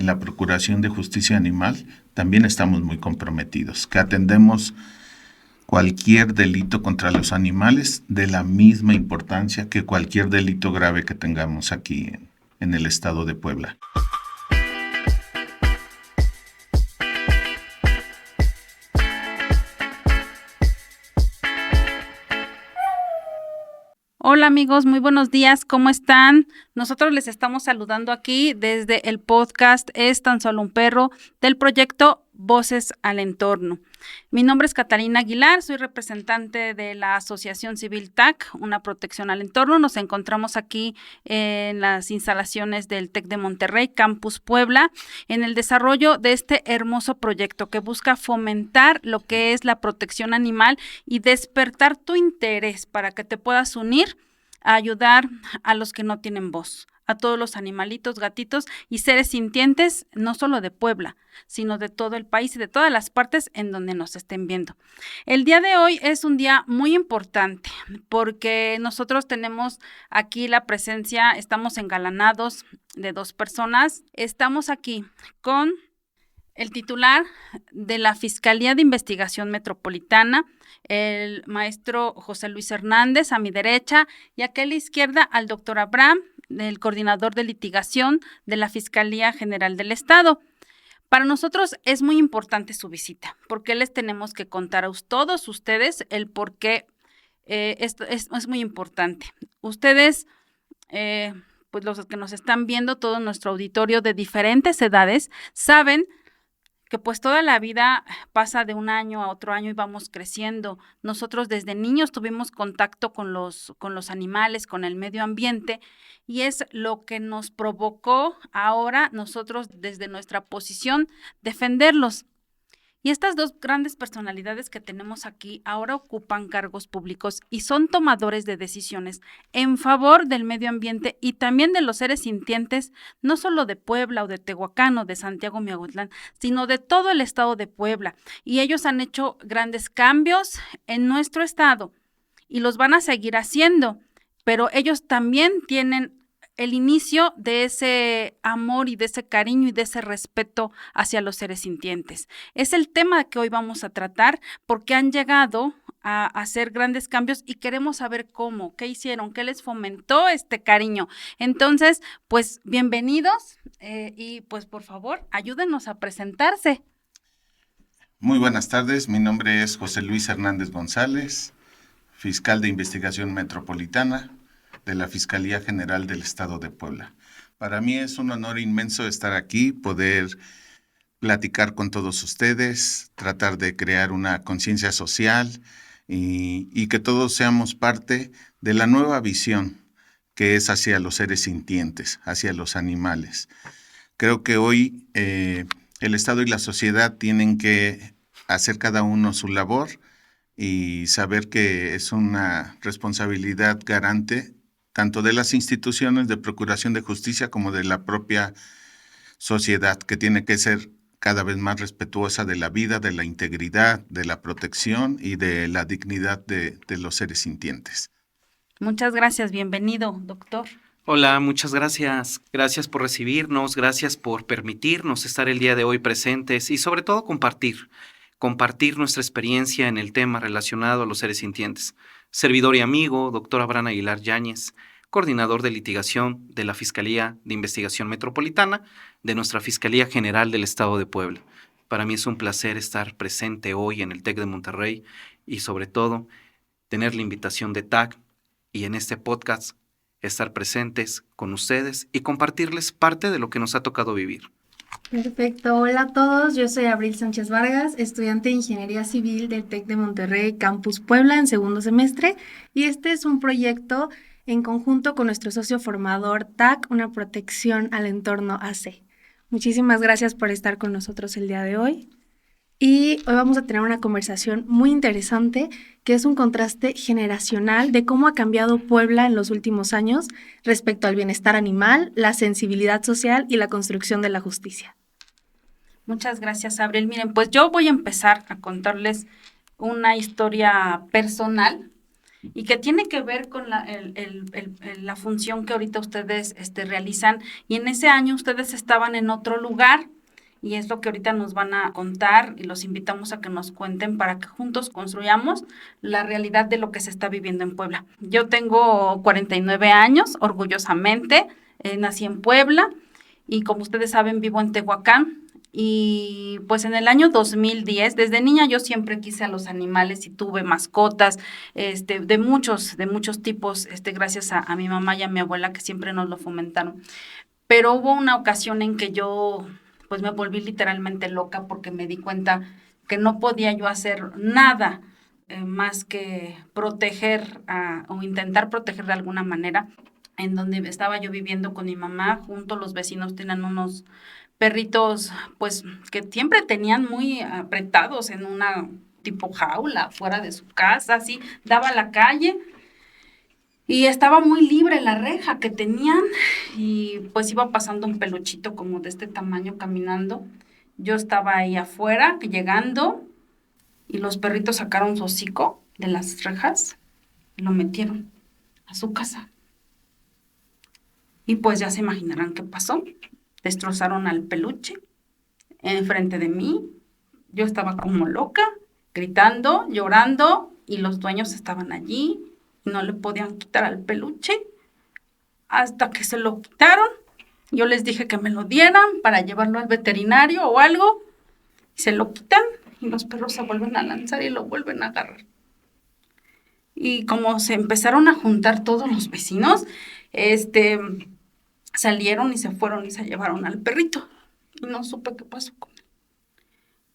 en la Procuración de Justicia Animal también estamos muy comprometidos, que atendemos cualquier delito contra los animales de la misma importancia que cualquier delito grave que tengamos aquí en el estado de Puebla. Hola amigos, muy buenos días, ¿cómo están? Nosotros les estamos saludando aquí desde el podcast Es tan solo un perro del proyecto Voces al Entorno. Mi nombre es Catalina Aguilar, soy representante de la Asociación Civil TAC, una protección al entorno. Nos encontramos aquí en las instalaciones del TEC de Monterrey, Campus Puebla, en el desarrollo de este hermoso proyecto que busca fomentar lo que es la protección animal y despertar tu interés para que te puedas unir a ayudar a los que no tienen voz, a todos los animalitos, gatitos y seres sintientes, no solo de Puebla, sino de todo el país y de todas las partes en donde nos estén viendo. El día de hoy es un día muy importante porque nosotros tenemos aquí la presencia, estamos engalanados de 2 personas. Estamos aquí con el titular de la Fiscalía de Investigación Metropolitana, el maestro José Luis Hernández, a mi derecha, y aquí a la izquierda al doctor Abraham, el coordinador de litigación de la Fiscalía General del Estado. Para nosotros es muy importante su visita, porque les tenemos que contar a todos ustedes el por qué esto es muy importante. Ustedes, pues los que nos están viendo, todo nuestro auditorio de diferentes edades, saben que pues toda la vida pasa de un año a otro año y vamos creciendo. Nosotros desde niños tuvimos contacto con los animales, con el medio ambiente, y es lo que nos provocó ahora nosotros desde nuestra posición defenderlos. Y estas 2 grandes personalidades que tenemos aquí ahora ocupan cargos públicos y son tomadores de decisiones en favor del medio ambiente y también de los seres sintientes, no solo de Puebla o de Tehuacán o de Santiago Miahuatlán, sino de todo el estado de Puebla. Y ellos han hecho grandes cambios en nuestro estado y los van a seguir haciendo, pero ellos también tienen el inicio de ese amor y de ese cariño y de ese respeto hacia los seres sintientes. Es el tema que hoy vamos a tratar porque han llegado a hacer grandes cambios y queremos saber cómo, qué hicieron, qué les fomentó este cariño. Entonces, pues bienvenidos y pues por favor, ayúdenos a presentarse. Muy buenas tardes, mi nombre es José Luis Hernández González, fiscal de investigación metropolitana de la Fiscalía General del Estado de Puebla. Para mí es un honor inmenso estar aquí, poder platicar con todos ustedes, tratar de crear una conciencia social y que todos seamos parte de la nueva visión que es hacia los seres sintientes, hacia los animales. Creo que hoy el Estado y la sociedad tienen que hacer cada uno su labor y saber que es una responsabilidad garante tanto de las instituciones de procuración de justicia como de la propia sociedad, que tiene que ser cada vez más respetuosa de la vida, de la integridad, de la protección y de la dignidad de los seres sintientes. Muchas gracias, bienvenido, doctor. Hola, muchas gracias. Gracias por recibirnos, gracias por permitirnos estar el día de hoy presentes y sobre todo compartir nuestra experiencia en el tema relacionado a los seres sintientes. Servidor y amigo, doctor Abraham Aguilar Yáñez, coordinador de litigación de la Fiscalía de Investigación Metropolitana de nuestra Fiscalía General del Estado de Puebla. Para mí es un placer estar presente hoy en el TEC de Monterrey y sobre todo tener la invitación de TAC y en este podcast estar presentes con ustedes y compartirles parte de lo que nos ha tocado vivir. Perfecto, hola a todos, yo soy Abril Sánchez Vargas, estudiante de Ingeniería Civil del TEC de Monterrey, Campus Puebla, en segundo semestre, y este es un proyecto en conjunto con nuestro socio formador TAC, una protección al entorno AC. Muchísimas gracias por estar con nosotros el día de hoy. Y hoy vamos a tener una conversación muy interesante, que es un contraste generacional de cómo ha cambiado Puebla en los últimos años respecto al bienestar animal, la sensibilidad social y la construcción de la justicia. Muchas gracias, Abril. Miren, pues yo voy a empezar a contarles una historia personal y que tiene que ver con la función que ahorita ustedes realizan, y en ese año ustedes estaban en otro lugar, y es lo que ahorita nos van a contar, y los invitamos a que nos cuenten para que juntos construyamos la realidad de lo que se está viviendo en Puebla. Yo tengo 49 años, orgullosamente, nací en Puebla, y como ustedes saben, vivo en Tehuacán. Y pues en el año 2010, desde niña yo siempre quise a los animales y tuve mascotas, de muchos tipos, gracias a mi mamá y a mi abuela que siempre nos lo fomentaron. Pero hubo una ocasión en que yo pues me volví literalmente loca porque me di cuenta que no podía yo hacer nada más que proteger o intentar proteger de alguna manera. En donde estaba yo viviendo con mi mamá, junto los vecinos tenían unos perritos, pues, que siempre tenían muy apretados en una tipo jaula fuera de su casa, así, daba a la calle y estaba muy libre la reja que tenían y pues iba pasando un peluchito como de este tamaño caminando. Yo estaba ahí afuera, llegando, y los perritos sacaron su hocico de las rejas y lo metieron a su casa. Y pues ya se imaginarán qué pasó. Destrozaron al peluche enfrente de mí. Yo estaba como loca, gritando, llorando, y los dueños estaban allí y no le podían quitar al peluche hasta que se lo quitaron. Yo les dije que me lo dieran para llevarlo al veterinario o algo, y se lo quitan y los perros se vuelven a lanzar y lo vuelven a agarrar. Y como se empezaron a juntar todos los vecinos, salieron y se fueron y se llevaron al perrito. Y no supe qué pasó con él.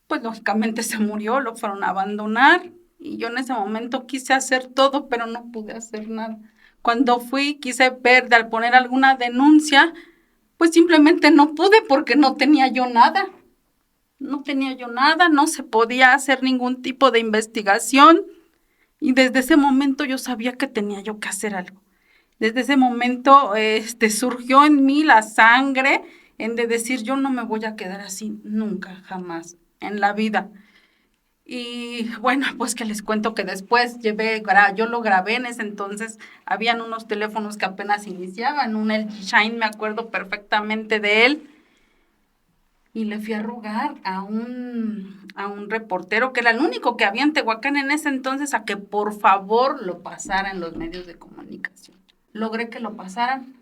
Pues lógicamente se murió, lo fueron a abandonar. Y yo en ese momento quise hacer todo, pero no pude hacer nada. Cuando quise ver, al poner alguna denuncia, pues simplemente no pude porque no tenía yo nada. No tenía yo nada, no se podía hacer ningún tipo de investigación. Y desde ese momento yo sabía que tenía yo que hacer algo. Desde ese momento surgió en mí la sangre de decir, yo no me voy a quedar así nunca, jamás en la vida. Y bueno, pues que les cuento que después yo lo grabé en ese entonces, habían unos teléfonos que apenas iniciaban, un LG Shine, me acuerdo perfectamente de él, y le fui a rogar a un reportero, que era el único que había en Tehuacán en ese entonces, a que por favor lo pasara en los medios de comunicación. Logré que lo pasaran.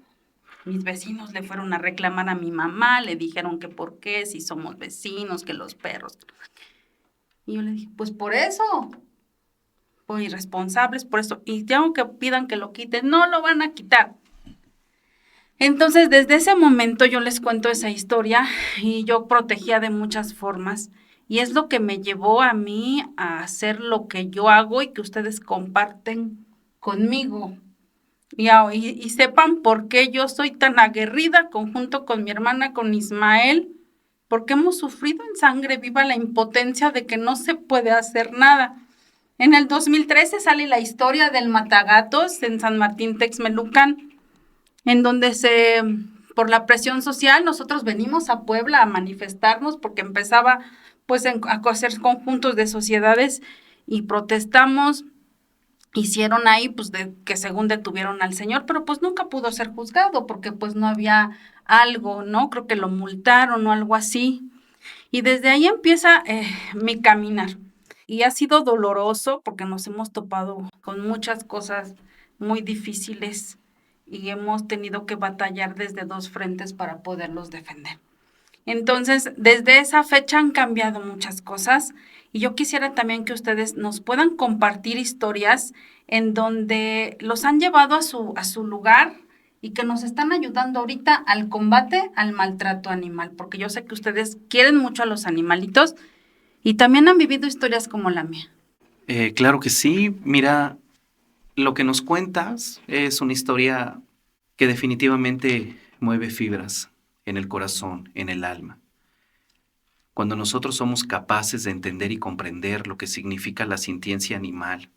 Mis vecinos le fueron a reclamar a mi mamá, le dijeron que por qué, si somos vecinos, que los perros. Y yo le dije, pues por eso, por irresponsables, por eso. Y tengo que pidan que lo quiten, no lo van a quitar. Entonces, desde ese momento yo les cuento esa historia y yo protegía de muchas formas. Y es lo que me llevó a mí a hacer lo que yo hago y que ustedes comparten conmigo. Y sepan por qué yo soy tan aguerrida, junto con mi hermana, con Ismael, porque hemos sufrido en sangre viva la impotencia de que no se puede hacer nada. En el 2013 sale la historia del Matagatos en San Martín Texmelucan, en donde por la presión social, nosotros venimos a Puebla a manifestarnos porque empezaba pues a hacer conjuntos de sociedades y protestamos. Hicieron ahí, pues, que según detuvieron al señor, pero pues nunca pudo ser juzgado porque pues no había algo, ¿no? Creo que lo multaron o algo así. Y desde ahí empieza mi caminar. Y ha sido doloroso porque nos hemos topado con muchas cosas muy difíciles y hemos tenido que batallar desde dos frentes para poderlos defender. Entonces, desde esa fecha han cambiado muchas cosas y yo quisiera también que ustedes nos puedan compartir historias en donde los han llevado a su lugar y que nos están ayudando ahorita al combate al maltrato animal, porque yo sé que ustedes quieren mucho a los animalitos y también han vivido historias como la mía. Claro que sí. Mira, lo que nos cuentas es una historia que definitivamente mueve fibras en el corazón, en el alma. Cuando nosotros somos capaces de entender y comprender lo que significa la sintiencia animal,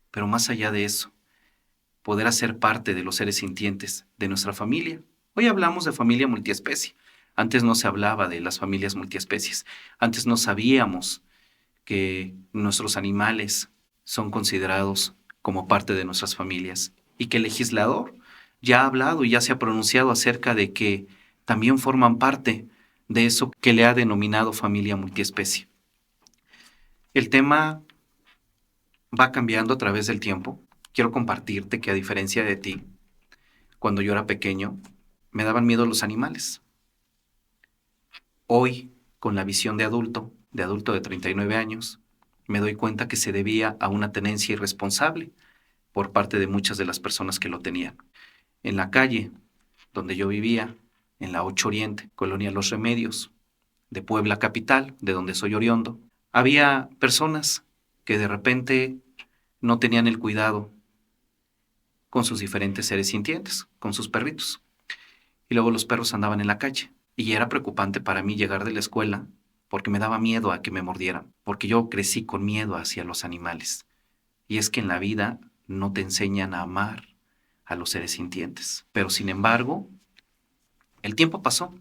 pero más allá de eso, poder hacer parte de los seres sintientes de nuestra familia. Hoy hablamos de familia multiespecie. Antes no se hablaba de las familias multiespecies. Antes no sabíamos que nuestros animales son considerados como parte de nuestras familias y que el legislador ya ha hablado y ya se ha pronunciado acerca de que también forman parte de eso que le ha denominado familia multiespecie. El tema va cambiando a través del tiempo. Quiero compartirte que a diferencia de ti, cuando yo era pequeño, me daban miedo los animales. Hoy, con la visión de adulto de 39 años, me doy cuenta que se debía a una tenencia irresponsable por parte de muchas de las personas que lo tenían. En la calle donde yo vivía, en la 8 Oriente, Colonia Los Remedios, de Puebla capital, de donde soy oriundo, había personas que de repente no tenían el cuidado con sus diferentes seres sintientes, con sus perritos. Y luego los perros andaban en la calle. Y era preocupante para mí llegar de la escuela porque me daba miedo a que me mordieran, porque yo crecí con miedo hacia los animales. Y es que en la vida no te enseñan a amar a los seres sintientes. Pero sin embargo, el tiempo pasó.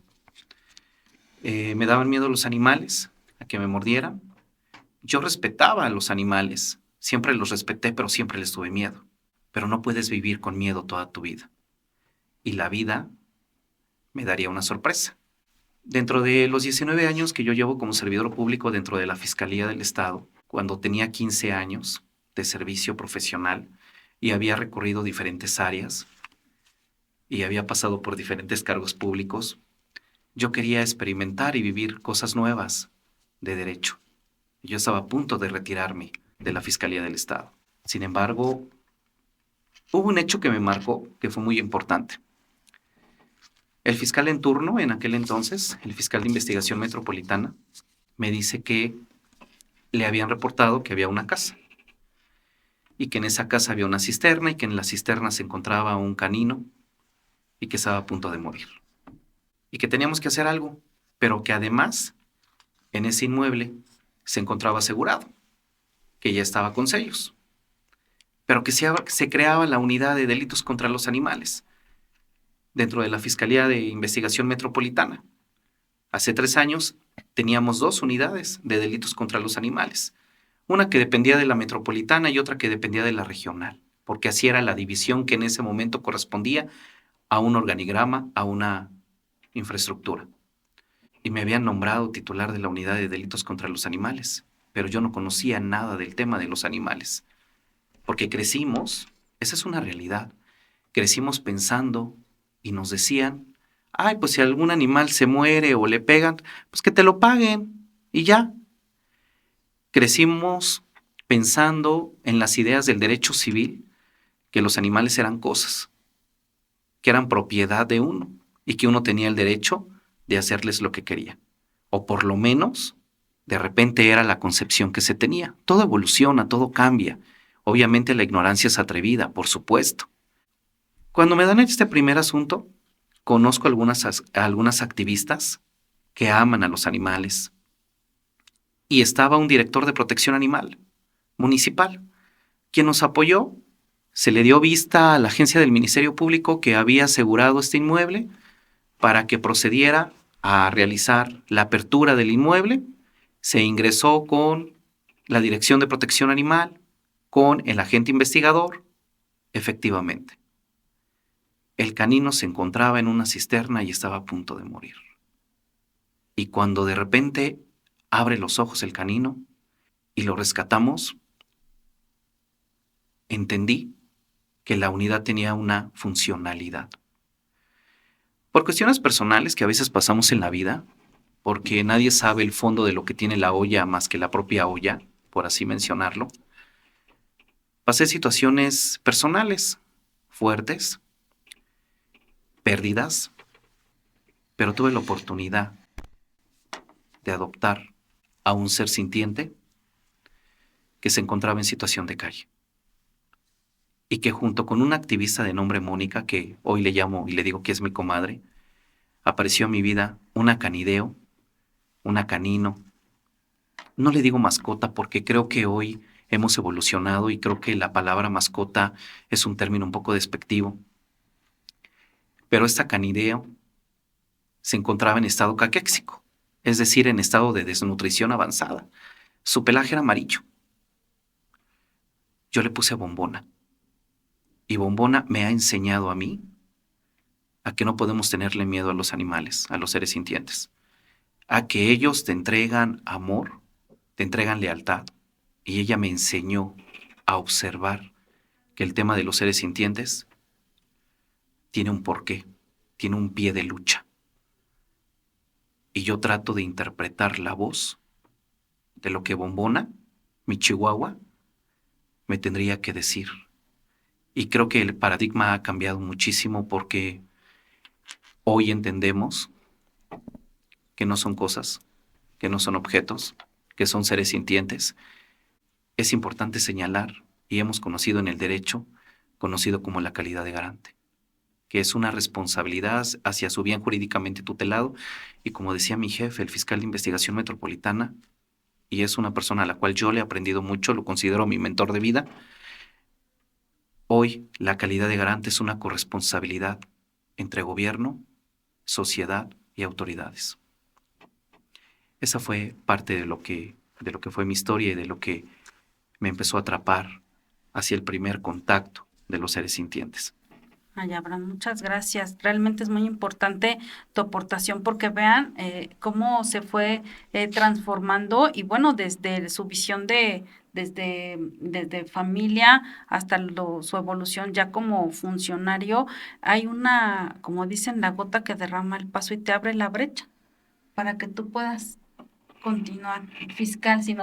Me daban miedo los animales, a que me mordieran. Yo respetaba a los animales, siempre los respeté, pero siempre les tuve miedo. Pero no puedes vivir con miedo toda tu vida. Y la vida me daría una sorpresa. Dentro de los 19 años que yo llevo como servidor público dentro de la Fiscalía del Estado, cuando tenía 15 años de servicio profesional y había recorrido diferentes áreas y había pasado por diferentes cargos públicos, yo quería experimentar y vivir cosas nuevas de derecho. Yo estaba a punto de retirarme de la Fiscalía del Estado. Sin embargo, hubo un hecho que me marcó, que fue muy importante. El fiscal en turno, en aquel entonces, el fiscal de investigación metropolitana, me dice que le habían reportado que había una casa y que en esa casa había una cisterna y que en la cisterna se encontraba un canino y que estaba a punto de morir. Y que teníamos que hacer algo, pero que además en ese inmueble se encontraba asegurado, que ya estaba con sellos, pero que se creaba la unidad de delitos contra los animales dentro de la Fiscalía de Investigación Metropolitana. Hace 3 años teníamos 2 unidades de delitos contra los animales, una que dependía de la metropolitana y otra que dependía de la regional, porque así era la división que en ese momento correspondía a un organigrama, a una infraestructura. Y me habían nombrado titular de la unidad de delitos contra los animales, pero yo no conocía nada del tema de los animales, porque crecimos, esa es una realidad, crecimos pensando y nos decían, ay, pues si algún animal se muere o le pegan, pues que te lo paguen y ya. Crecimos pensando en las ideas del derecho civil, que los animales eran cosas, que eran propiedad de uno y que uno tenía el derecho de hacerles lo que quería. O por lo menos, de repente era la concepción que se tenía. Todo evoluciona, todo cambia. Obviamente la ignorancia es atrevida, por supuesto. Cuando me dan este primer asunto, conozco algunas activistas que aman a los animales. Y estaba un director de protección animal municipal, quien nos apoyó. Se le dio vista a la agencia del Ministerio Público que había asegurado este inmueble para que procediera a realizar la apertura del inmueble. Se ingresó con la Dirección de Protección Animal, con el agente investigador, efectivamente. El canino se encontraba en una cisterna y estaba a punto de morir. Y cuando de repente abre los ojos el canino y lo rescatamos, entendí que la unidad tenía una funcionalidad. Por cuestiones personales que a veces pasamos en la vida, porque nadie sabe el fondo de lo que tiene la olla más que la propia olla, por así mencionarlo, pasé situaciones personales fuertes, pérdidas, pero tuve la oportunidad de adoptar a un ser sintiente que se encontraba en situación de calle y que junto con una activista de nombre Mónica, que hoy le llamo y le digo que es mi comadre, apareció en mi vida una canideo, una canino. No le digo mascota porque creo que hoy hemos evolucionado y creo que la palabra mascota es un término un poco despectivo. Pero esta canideo se encontraba en estado caquéxico, es decir, en estado de desnutrición avanzada. Su pelaje era amarillo. yo le puse Bombona. Y Bombona me ha enseñado a mí a que no podemos tenerle miedo a los animales, a los seres sintientes, a que ellos te entregan amor, te entregan lealtad. Y ella me enseñó a observar que el tema de los seres sintientes tiene un porqué, tiene un pie de lucha. Y yo trato de interpretar la voz de lo que Bombona, mi chihuahua, me tendría que decir. Y creo que el paradigma ha cambiado muchísimo porque hoy entendemos que no son cosas, que no son objetos, que son seres sintientes. Es importante señalar, y hemos conocido en el derecho, conocido como la calidad de garante, que es una responsabilidad hacia su bien jurídicamente tutelado, y como decía mi jefe, el fiscal de investigación metropolitana, y es una persona a la cual yo le he aprendido mucho, lo considero mi mentor de vida, hoy la calidad de garante es una corresponsabilidad entre gobierno, sociedad y autoridades. Esa fue parte de lo que fue mi historia y de lo que me empezó a atrapar hacia el primer contacto de los seres sintientes. Ay, Abraham, muchas gracias. Realmente es muy importante tu aportación porque vean cómo se fue transformando y bueno, desde su visión desde familia hasta su evolución ya como funcionario, hay una, como dicen, la gota que derrama el paso y te abre la brecha para que tú puedas continuar. Fiscal, si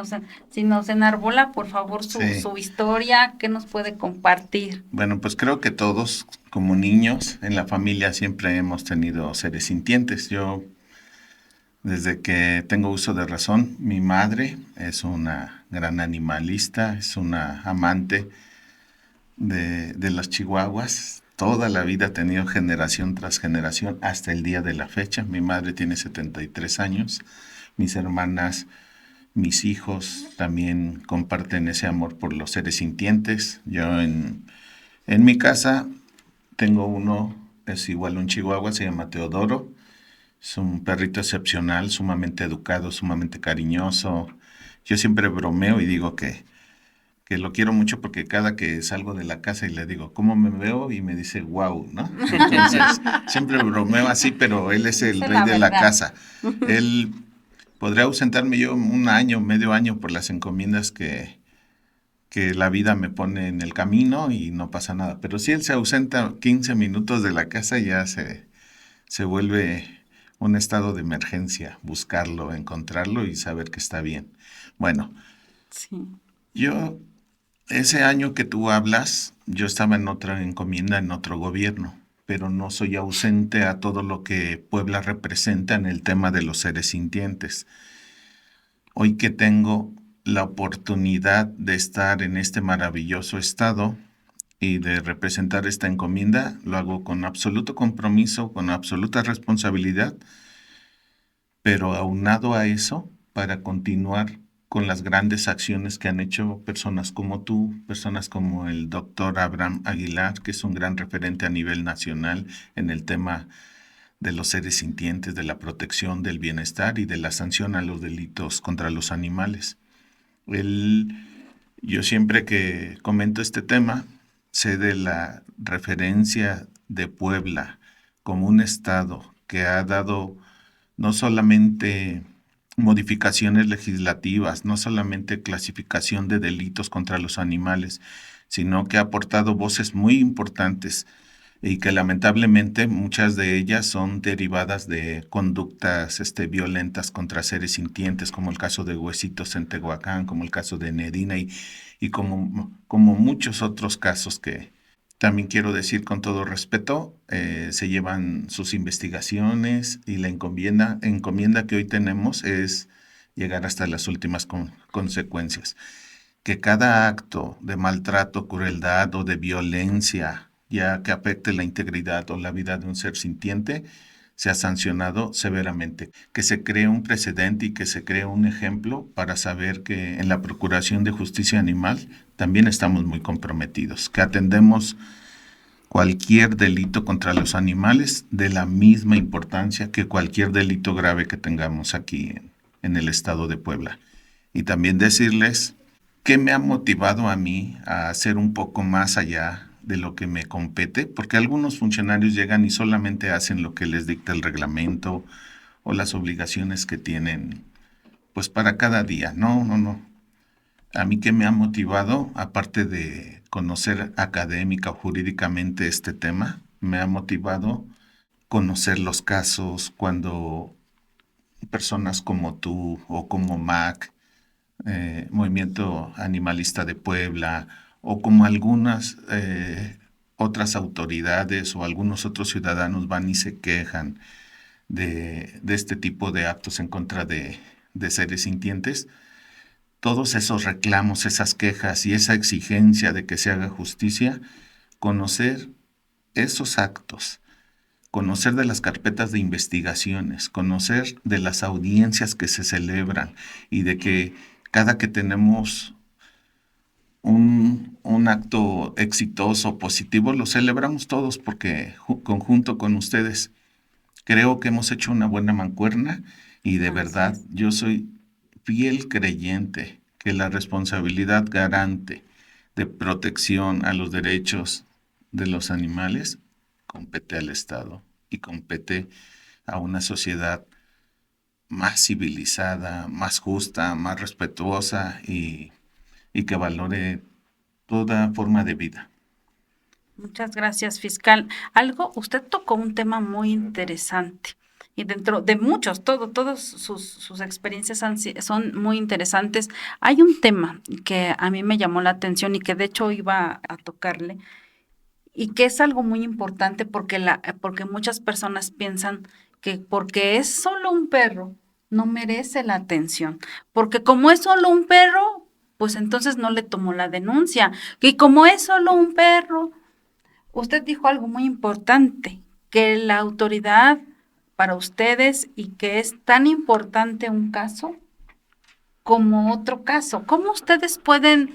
nos enarbola, por favor, Sí. su historia, ¿qué nos puede compartir? Bueno, pues creo que todos, como niños, en la familia siempre hemos tenido seres sintientes. Yo, desde que tengo uso de razón, mi madre es una gran animalista, es una amante de los chihuahuas. Toda la vida ha tenido generación tras generación hasta el día de la fecha. Mi madre tiene 73 años. Mis hermanas, mis hijos también comparten ese amor por los seres sintientes. Yo en mi casa tengo uno, es igual un chihuahua, se llama Teodoro. Es un perrito excepcional, sumamente educado, sumamente cariñoso. Yo siempre bromeo y digo que lo quiero mucho porque cada que salgo de la casa y le digo, ¿cómo me veo? Y me dice, wow, ¿no? Entonces, siempre bromeo así, pero él es el rey de la casa. Él podría ausentarme yo un año, medio año por las encomiendas que la vida me pone en el camino y no pasa nada. Pero si él se ausenta 15 minutos de la casa, ya se vuelve un estado de emergencia, buscarlo, encontrarlo y saber que está bien. Bueno, Sí. yo, ese año que tú hablas, yo estaba en otra encomienda, en otro gobierno, pero no soy ausente a todo lo que Puebla representa en el tema de los seres sintientes. Hoy que tengo la oportunidad de estar en este maravilloso estado y de representar esta encomienda, lo hago con absoluto compromiso, con absoluta responsabilidad, pero aunado a eso, para continuar con las grandes acciones que han hecho personas como tú, personas como el doctor Abraham Aguilar, que es un gran referente a nivel nacional en el tema de los seres sintientes, de la protección del bienestar y de la sanción a los delitos contra los animales. Yo siempre que comento este tema, sé de la referencia de Puebla como un estado que ha dado no solamente modificaciones legislativas, no solamente clasificación de delitos contra los animales, sino que ha aportado voces muy importantes y que lamentablemente muchas de ellas son derivadas de conductas violentas contra seres sintientes, como el caso de Huesitos en Tehuacán, como el caso de Nedina y como muchos otros casos que también quiero decir con todo respeto, se llevan sus investigaciones y la encomienda que hoy tenemos es llegar hasta las últimas consecuencias. Que cada acto de maltrato, crueldad o de violencia, ya que afecte la integridad o la vida de un ser sintiente, sea sancionado severamente. Que se cree un precedente y que se cree un ejemplo para saber que en la Procuración de Justicia Animal también estamos muy comprometidos, que atendemos cualquier delito contra los animales de la misma importancia que cualquier delito grave que tengamos aquí en el estado de Puebla. Y también decirles ¿Qué me ha motivado a mí a hacer un poco más allá de lo que me compete? Porque algunos funcionarios llegan y solamente hacen lo que les dicta el reglamento o las obligaciones que tienen, pues para cada día. No, no, no. A mí que me ha motivado, aparte de conocer académica o jurídicamente este tema, me ha motivado conocer los casos cuando personas como tú o como MAC, Movimiento Animalista de Puebla, o como algunas otras autoridades o algunos otros ciudadanos van y se quejan de este tipo de actos en contra de seres sintientes, todos esos reclamos, esas quejas y esa exigencia de que se haga justicia, conocer esos actos, conocer de las carpetas de investigaciones, conocer de las audiencias que se celebran y de que cada que tenemos un acto exitoso, positivo, lo celebramos todos porque conjunto con ustedes creo que hemos hecho una buena mancuerna y de verdad yo soy fiel creyente que la responsabilidad garante de protección a los derechos de los animales compete al Estado y compete a una sociedad más civilizada, más justa, más respetuosa y que valore toda forma de vida. Muchas gracias, fiscal. Usted tocó un tema muy interesante y dentro de muchos, todos sus experiencias son muy interesantes. Hay un tema que a mí me llamó la atención y que de hecho iba a tocarle y que es algo muy importante porque muchas personas piensan que porque es solo un perro, no merece la atención, porque como es solo un perro, pues entonces no le tomó la denuncia, y como es solo un perro. Usted dijo algo muy importante, que la autoridad para ustedes y que es tan importante un caso como otro caso. ¿Cómo ustedes pueden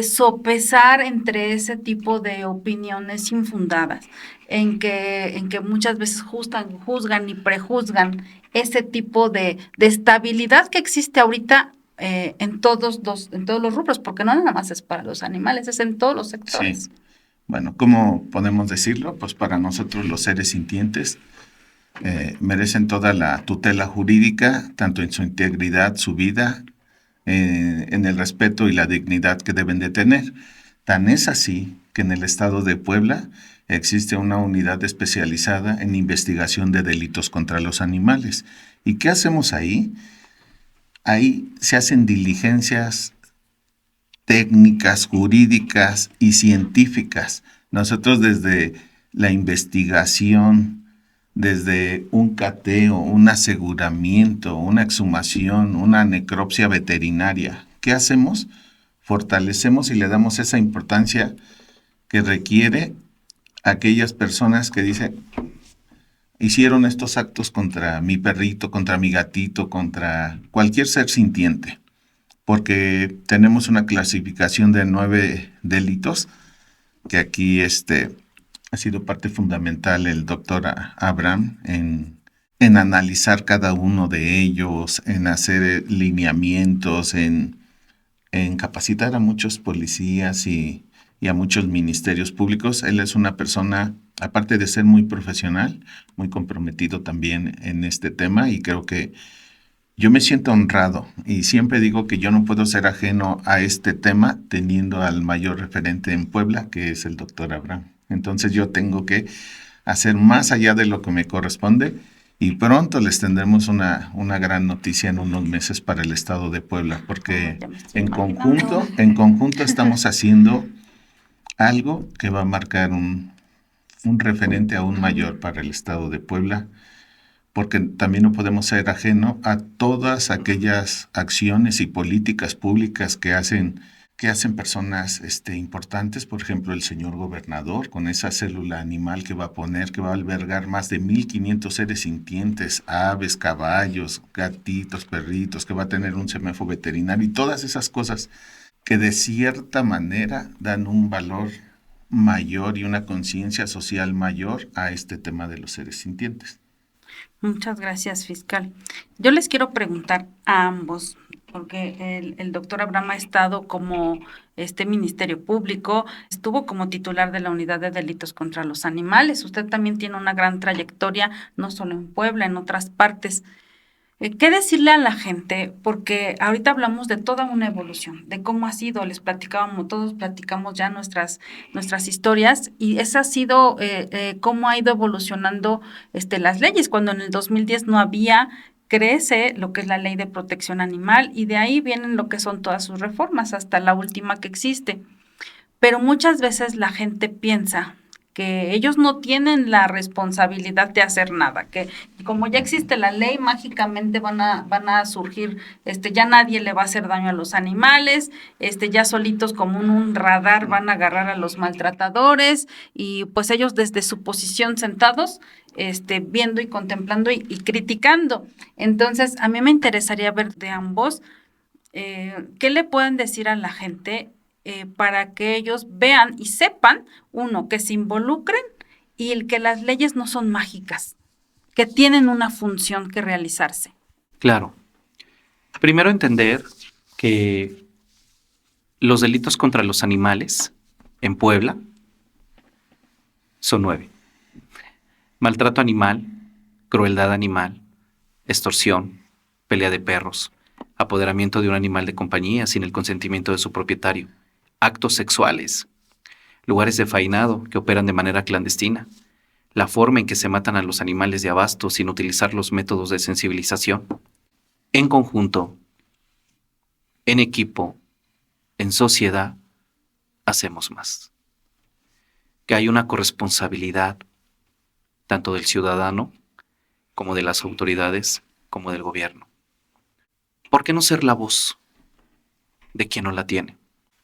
sopesar entre ese tipo de opiniones infundadas, en que muchas veces juzgan y prejuzgan ese tipo de estabilidad que existe ahorita en todos los rubros, porque no nada más es para los animales, es en todos los sectores? Sí. Bueno, ¿cómo podemos decirlo? Pues para nosotros los seres sintientes merecen toda la tutela jurídica, tanto en su integridad, su vida, en el respeto y la dignidad que deben de tener. Tan es así que en el estado de Puebla existe una unidad especializada en investigación de delitos contra los animales. ¿Y qué hacemos ahí? Ahí se hacen diligencias técnicas, jurídicas y científicas. Nosotros desde la investigación, desde un cateo, un aseguramiento, una exhumación, una necropsia veterinaria, ¿qué hacemos? Fortalecemos y le damos esa importancia que requiere a aquellas personas que dicen, hicieron estos actos contra mi perrito, contra mi gatito, contra cualquier ser sintiente, porque tenemos una clasificación de 9 delitos, que aquí ha sido parte fundamental el doctor Abraham en analizar cada uno de ellos, en hacer lineamientos, en capacitar a muchos policías y a muchos ministerios públicos. Él es una persona, aparte de ser muy profesional, muy comprometido también en este tema, y creo que yo me siento honrado y siempre digo que yo no puedo ser ajeno a este tema teniendo al mayor referente en Puebla, que es el doctor Abraham. Entonces yo tengo que hacer más allá de lo que me corresponde y pronto les tendremos una gran noticia en unos meses para el estado de Puebla, porque en conjunto estamos haciendo algo que va a marcar un referente aún mayor para el estado de Puebla, porque también no podemos ser ajeno a todas aquellas acciones y políticas públicas que hacen personas importantes. Por ejemplo, el señor gobernador, con esa célula animal que va a poner, que va a albergar más de 1,500 seres sintientes, aves, caballos, gatitos, perritos, que va a tener un semáforo veterinario y todas esas cosas que de cierta manera dan un valor mayor y una conciencia social mayor a este tema de los seres sintientes. Muchas gracias, fiscal. Yo les quiero preguntar a ambos, porque el doctor Abraham ha estado como Ministerio Público, estuvo como titular de la Unidad de Delitos contra los Animales. Usted también tiene una gran trayectoria, no solo en Puebla, en otras partes. ¿Qué decirle a la gente? Porque ahorita hablamos de toda una evolución, de cómo ha sido, todos platicamos ya nuestras historias y esa ha sido cómo ha ido evolucionando las leyes. Cuando en el 2010 no había, crece lo que es la Ley de Protección Animal y de ahí vienen lo que son todas sus reformas, hasta la última que existe. Pero muchas veces la gente piensa que ellos no tienen la responsabilidad de hacer nada, que como ya existe la ley, mágicamente van a surgir, ya nadie le va a hacer daño a los animales, ya solitos como un radar van a agarrar a los maltratadores y pues ellos desde su posición sentados, viendo y contemplando y criticando. Entonces, a mí me interesaría ver de ambos, ¿qué le pueden decir a la gente para que ellos vean y sepan, uno, que se involucren y el que las leyes no son mágicas, que tienen una función que realizarse? Claro. Primero entender que los delitos contra los animales en Puebla son 9. Maltrato animal, crueldad animal, extorsión, pelea de perros, apoderamiento de un animal de compañía sin el consentimiento de su propietario, actos sexuales, lugares de faenado que operan de manera clandestina, la forma en que se matan a los animales de abasto sin utilizar los métodos de sensibilización. En conjunto, en equipo, en sociedad, hacemos más. Que hay una corresponsabilidad tanto del ciudadano como de las autoridades como del gobierno. ¿Por qué no ser la voz de quien no la tiene?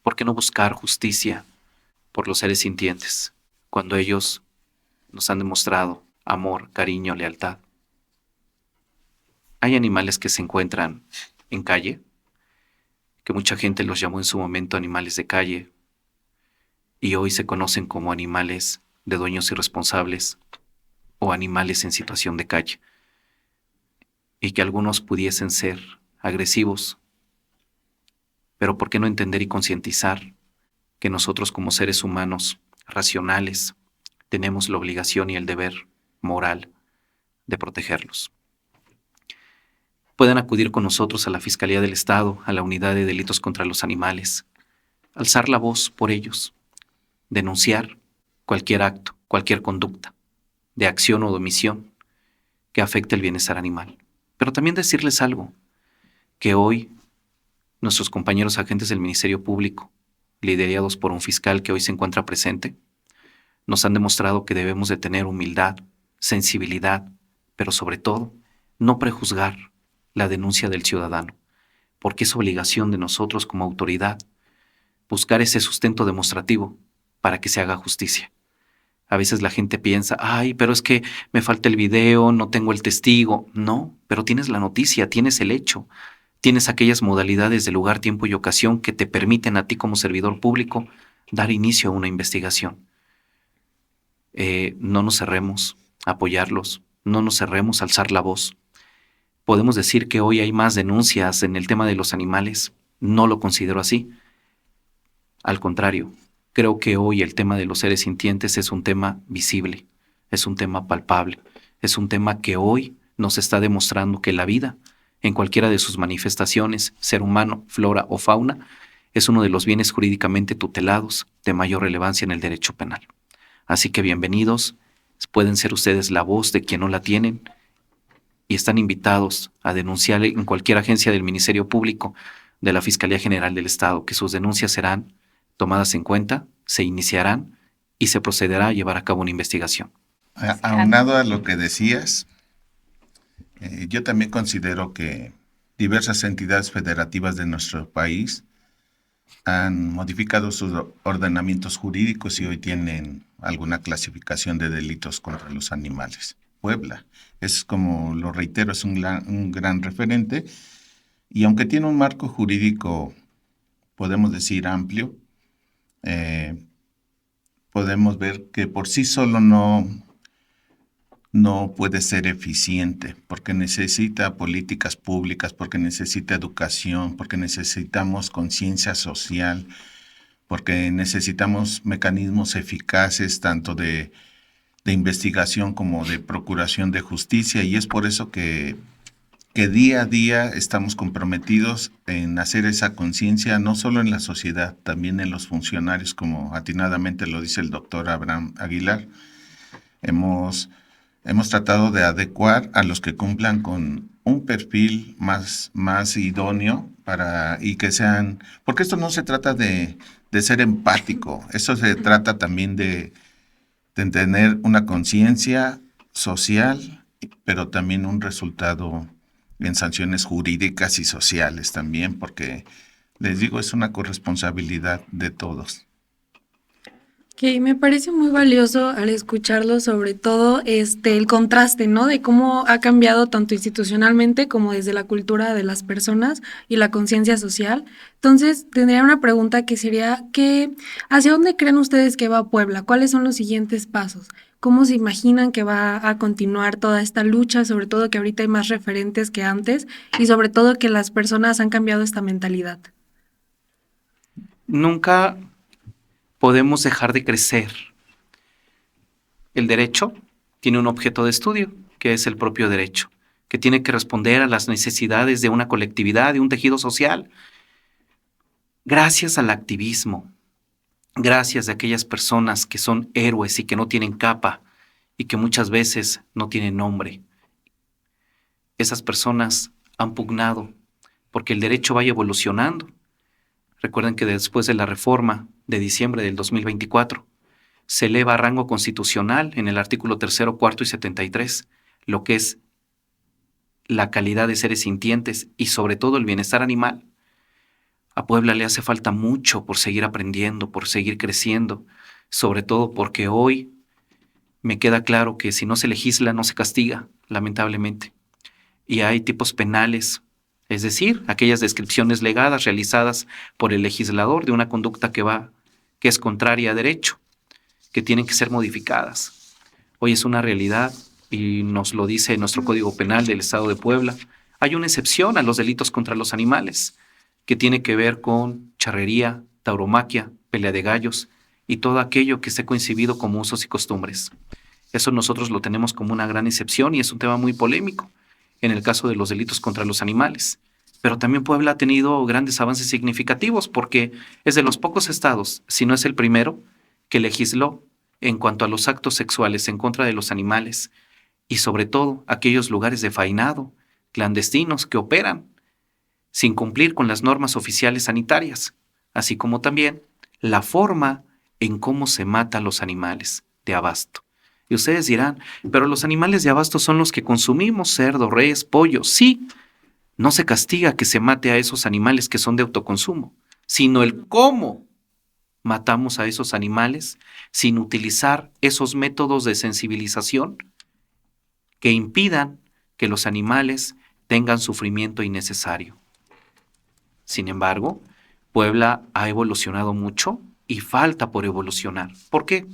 ¿Por qué no buscar justicia por los seres sintientes cuando ellos nos han demostrado amor, cariño, lealtad? Hay animales que se encuentran en calle, que mucha gente los llamó en su momento animales de calle, y hoy se conocen como animales de dueños irresponsables o animales en situación de calle, y que algunos pudiesen ser agresivos, pero ¿por qué no entender y concientizar que nosotros como seres humanos racionales tenemos la obligación y el deber moral de protegerlos? Pueden acudir con nosotros a la Fiscalía del Estado, a la Unidad de Delitos contra los Animales, alzar la voz por ellos, denunciar cualquier acto, cualquier conducta, de acción o de omisión que afecte el bienestar animal. Pero también decirles algo, que hoy nuestros compañeros agentes del Ministerio Público, liderados por un fiscal que hoy se encuentra presente, nos han demostrado que debemos de tener humildad, sensibilidad, pero sobre todo, no prejuzgar la denuncia del ciudadano, porque es obligación de nosotros como autoridad buscar ese sustento demostrativo para que se haga justicia. A veces la gente piensa, ay, pero es que me falta el video, no tengo el testigo. No, pero tienes la noticia, tienes el hecho, tienes aquellas modalidades de lugar, tiempo y ocasión que te permiten a ti como servidor público dar inicio a una investigación. No nos cerremos a apoyarlos, no nos cerremos a alzar la voz. Podemos decir que hoy hay más denuncias en el tema de los animales. No lo considero así. Al contrario, creo que hoy el tema de los seres sintientes es un tema visible, es un tema palpable, es un tema que hoy nos está demostrando que la vida, en cualquiera de sus manifestaciones, ser humano, flora o fauna, es uno de los bienes jurídicamente tutelados de mayor relevancia en el derecho penal. Así que bienvenidos, pueden ser ustedes la voz de quien no la tienen y están invitados a denunciar en cualquier agencia del Ministerio Público, de la Fiscalía General del Estado, que sus denuncias serán tomadas en cuenta, se iniciarán y se procederá a llevar a cabo una investigación. Aunado a lo que decías, yo también considero que diversas entidades federativas de nuestro país han modificado sus ordenamientos jurídicos y hoy tienen alguna clasificación de delitos contra los animales. Puebla, es como lo reitero, es un gran referente, y aunque tiene un marco jurídico, podemos decir amplio, podemos ver que por sí solo no no puede ser eficiente, porque necesita políticas públicas, porque necesita educación, porque necesitamos conciencia social, porque necesitamos mecanismos eficaces tanto de investigación como de procuración de justicia, y es por eso que día a día estamos comprometidos en hacer esa conciencia, no solo en la sociedad, también en los funcionarios, como atinadamente lo dice el doctor Abraham Aguilar. Hemos tratado de adecuar a los que cumplan con un perfil más idóneo y que sean, porque esto no se trata de ser empático, esto se trata también de tener una conciencia social, pero también un resultado en sanciones jurídicas y sociales también, porque les digo, es una corresponsabilidad de todos. Que me parece muy valioso al escucharlo, sobre todo el contraste, ¿no? De cómo ha cambiado tanto institucionalmente como desde la cultura de las personas y la conciencia social. Entonces, tendría una pregunta que sería ¿hacia dónde creen ustedes que va Puebla? ¿Cuáles son los siguientes pasos? ¿Cómo se imaginan que va a continuar toda esta lucha? Sobre todo que ahorita hay más referentes que antes y sobre todo que las personas han cambiado esta mentalidad. Nunca podemos dejar de crecer. El derecho tiene un objeto de estudio, que es el propio derecho, que tiene que responder a las necesidades de una colectividad, de un tejido social. Gracias al activismo, gracias a aquellas personas que son héroes y que no tienen capa y que muchas veces no tienen nombre. Esas personas han pugnado porque el derecho vaya evolucionando. Recuerden que después de la reforma de diciembre del 2024, se eleva a rango constitucional en el artículo 3, 4 y 73, lo que es la calidad de seres sintientes y sobre todo el bienestar animal. A Puebla le hace falta mucho por seguir aprendiendo, por seguir creciendo, sobre todo porque hoy me queda claro que si no se legisla, no se castiga, lamentablemente. Y hay tipos penales, es decir, aquellas descripciones legadas realizadas por el legislador de una conducta que es contraria a derecho, que tienen que ser modificadas. Hoy es una realidad y nos lo dice nuestro Código Penal del Estado de Puebla. Hay una excepción a los delitos contra los animales, que tiene que ver con charrería, tauromaquia, pelea de gallos y todo aquello que esté coincidido como usos y costumbres. Eso nosotros lo tenemos como una gran excepción y es un tema muy polémico en el caso de los delitos contra los animales. Pero también Puebla ha tenido grandes avances significativos porque es de los pocos estados, si no es el primero, que legisló en cuanto a los actos sexuales en contra de los animales y sobre todo aquellos lugares de faenado clandestinos que operan sin cumplir con las normas oficiales sanitarias, así como también la forma en cómo se mata a los animales de abasto. Y ustedes dirán, pero los animales de abasto son los que consumimos, cerdo, res, pollo. Sí, no se castiga que se mate a esos animales que son de autoconsumo, sino el cómo matamos a esos animales sin utilizar esos métodos de sensibilización que impidan que los animales tengan sufrimiento innecesario. Sin embargo, Puebla ha evolucionado mucho y falta por evolucionar. ¿Por qué?